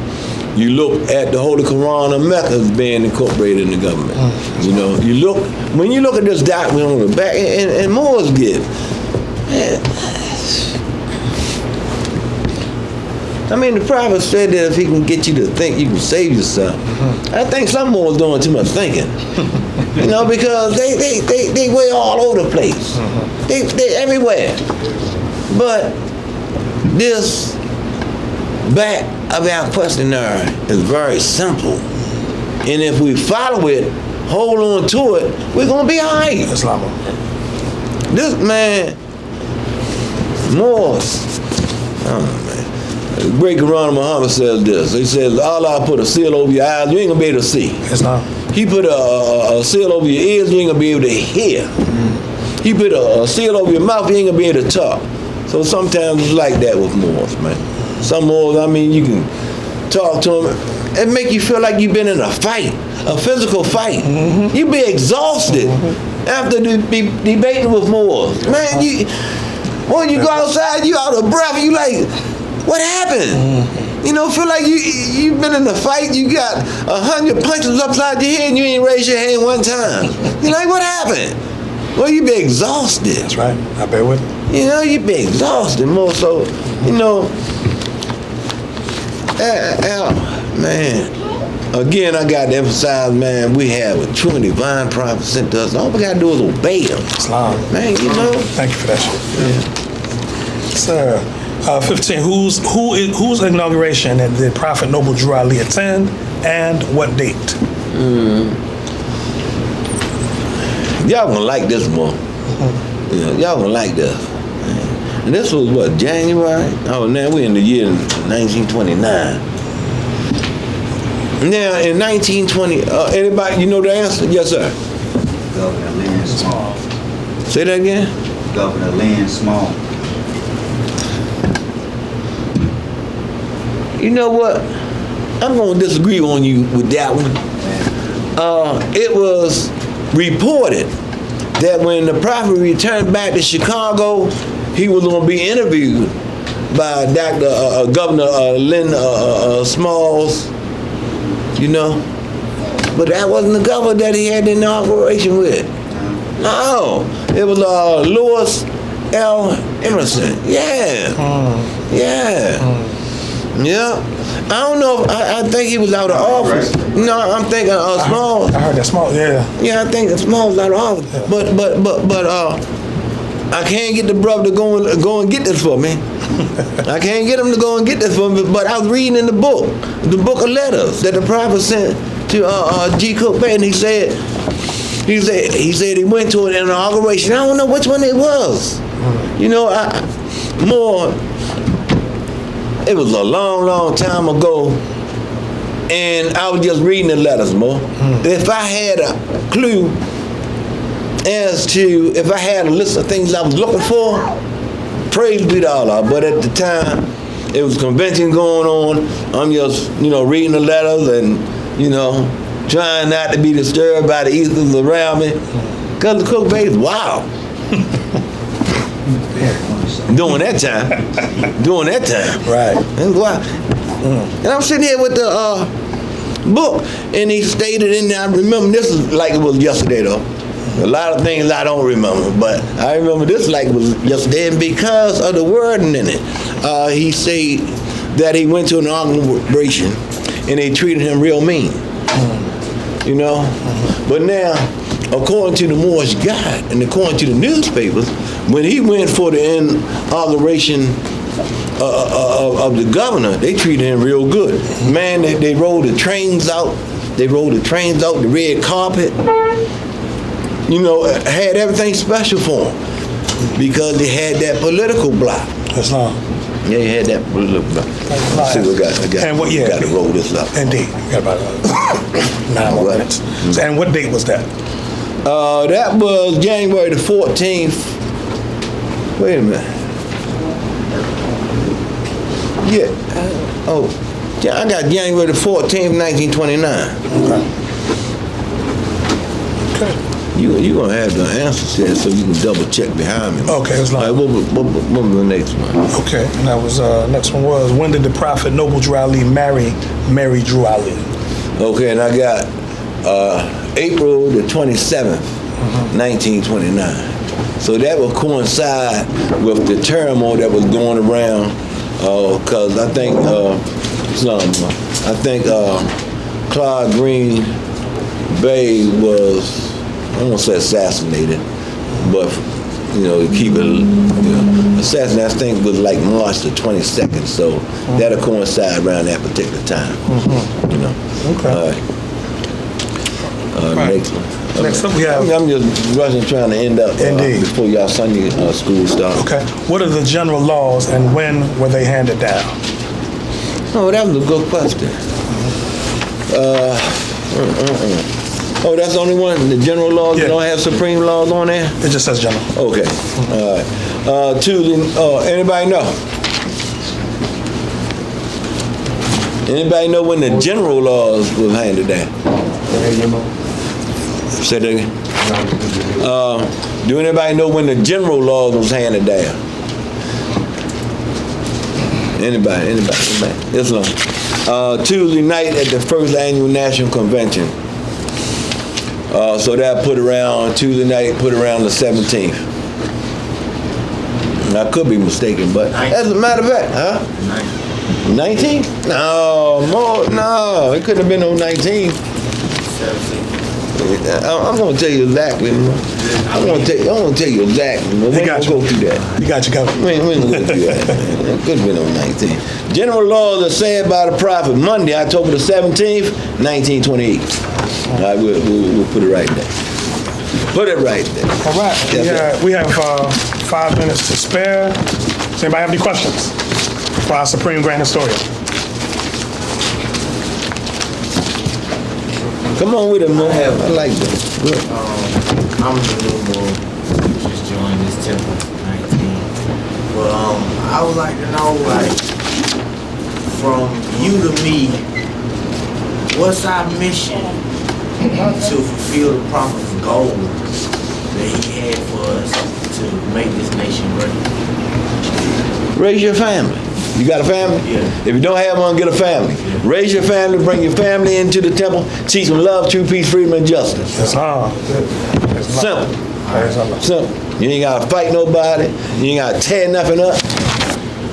You look at the Holy Quran of Mecca being incorporated in the government. You know, when you look at this document on the back, and Moors get, man, I mean, the prophet said that if he can get you to think, you can save yourself. I think some Moors doing too much thinking. You know, because they way all over the place. They everywhere. But this back of our questionnaire is very simple. And if we follow it, hold on to it, we're going to be all right. Islam. This man, Moors, the great Quran Muhammad says this. He says, Allah put a seal over your eyes, you ain't going to be able to see. Islam. He put a seal over your ears, you ain't going to be able to hear. He put a seal over your mouth, you ain't going to be able to talk. So sometimes it's like that with Moors, man. Some Moors, I mean, you can talk to them and make you feel like you've been in a fight, a physical fight. You be exhausted after debating with Moors. Man, when you go outside, you out of breath, you like, what happened? You know, feel like you've been in a fight, you got 100 punches upside your head and you ain't raised your hand one time. You're like, what happened? Well, you be exhausted. That's right. I bear with you. You know, you be exhausted more so, you know. Man, again, I got to emphasize, man, we have a true and divine prophet sent to us. All we got to do is obey him. Islam. Man, you know. Thank you for that shit. Yeah. Sir, 15, whose inauguration did Prophet Noble Drew Ali attend, and what date? Y'all gonna like this more. Yeah, y'all gonna like this. And this was what, January? Oh, now we're in the year 1929. Now, in 1920, anybody, you know the answer? Yes, sir. Governor Lynn Small. Say that again? Governor Lynn Small. You know what? I'm gonna disagree on you with that one. It was reported that when the prophet returned back to Chicago, he was going to be interviewed by Governor Lynn Smalls, you know. But that wasn't the governor that he had the inauguration with. No, it was Lewis L. Emerson. Yeah. I don't know. I think he was out of office. No, I'm thinking Smalls. I heard that Smalls. Yeah. Yeah, I think Smalls out of office. Yeah. But I can't get the brother to go and get this for me. I can't get him to go and get this for me. But I was reading in the book of letters that the prophet sent to G. Cook Payne. He said he went to an inauguration. I don't know which one it was. You know, it was a long, long time ago, and I was just reading the letters more. If I had a clue as to, if I had a list of things I was looking for, praise be to Allah. But at the time, it was convention going on. I'm just, reading the letters and, trying not to be disturbed by the ethers around me. Because the Cook Bay is wild. During that time. Right. And I'm sitting here with the book, and he stated in there, I remember this is like it was yesterday though. A lot of things I don't remember, but I remember this like it was yesterday, and because of the wording in it, he said that he went to an inauguration, and they treated him real mean. You know? But now, according to the Moorish guide and according to the newspapers, when he went for the inauguration of the governor, they treated him real good. Man, they rolled the trains out. They rolled the trains out, the red carpet. You know, had everything special for him because they had that political block. Islam. Yeah, you had that political block. Let's see what I got. And what year? Got to roll this up. Indeed. We got about 9 more minutes. And what date was that? That was January the 14th. Wait a minute. Yeah. Yeah, I got January the 14th, 1929. Okay. You gonna have the answers here so you can double check behind me. Okay, it's like. All right, what was the next one? Okay, and that was next one was, when did the Prophet Noble Drew Ali marry Mary Drew Ali? Okay, and I got April the 27th, 1929. So that will coincide with the turmoil that was going around, because I think Claude Green Bay was, I won't say assassinated, but you know, keep it, assassination, I think was like March the 22nd, so that'll coincide around that particular time. You know. Okay. All right. Next one. Next up we have. I'm just rushing, trying to end up before y'all Sunday school starts. Okay. What are the general laws and when were they handed down? Oh, that was a good question. Oh, that's the only one? The general laws? Yeah. You don't have supreme laws on there? It just says general. Okay. All right. Anybody know? Anybody know when the general laws was handed down? Say that again. Do anybody know when the general laws was handed down? Anybody? Islam. Tuesday night at the first annual National Convention. So that put around, Tuesday night, put around the 17th. I could be mistaken, but as a matter of fact, 19? No, it couldn't have been no 19. I'm gonna tell you exactly. I'm gonna tell you exactly. We ain't gonna go through that. You got you covered. We ain't gonna go through that. It could have been on 19. General laws are said by the Prophet Monday, October the 17th, 1928. All right, we'll put it right there. Put it right there. All right. We have 5 minutes to spare. Does anybody have any questions for our Supreme Grand Historian? Come on with it, man. I like that. I'm the new Moor, just joined this temple, 19. But I would like to know, like, from you to me, what's our mission to fulfill the Prophet's goal that he had for us to make this nation great? Raise your family. You got a family? Yeah. If you don't have one, get a family. Yeah. Raise your family, bring your family into the temple, teach them love, true peace, freedom, and justice. Islam. Simple. Simple. You ain't gotta fight nobody. You ain't gotta tear nothing up.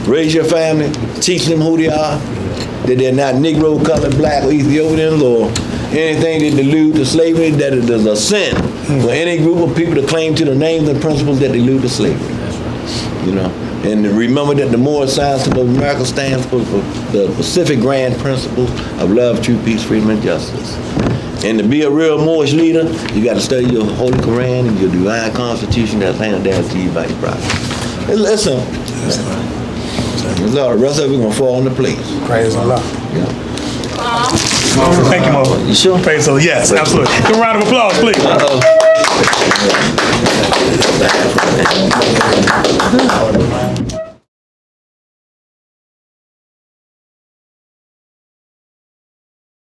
Raise your family, teach them who they are, that they're not Negro, colored, black, or Ethiopian, or anything that delude to slavery, that it is a sin for any group of people to claim to the names and principles that delude to slavery. You know? And remember that the Moorish Science of America stands for the Pacific Grand Principles of love, truth, peace, freedom, and justice. And to be a real Moorish leader, you got to study your Holy Quran and your divine constitution that's handed down to you by your prophet. It's simple. The rest of it going to fall into place. Praise Allah. Yeah. Thank you, Mo. You sure? Praise Allah. Yes, absolutely. Give a round of applause, please. Uh-oh.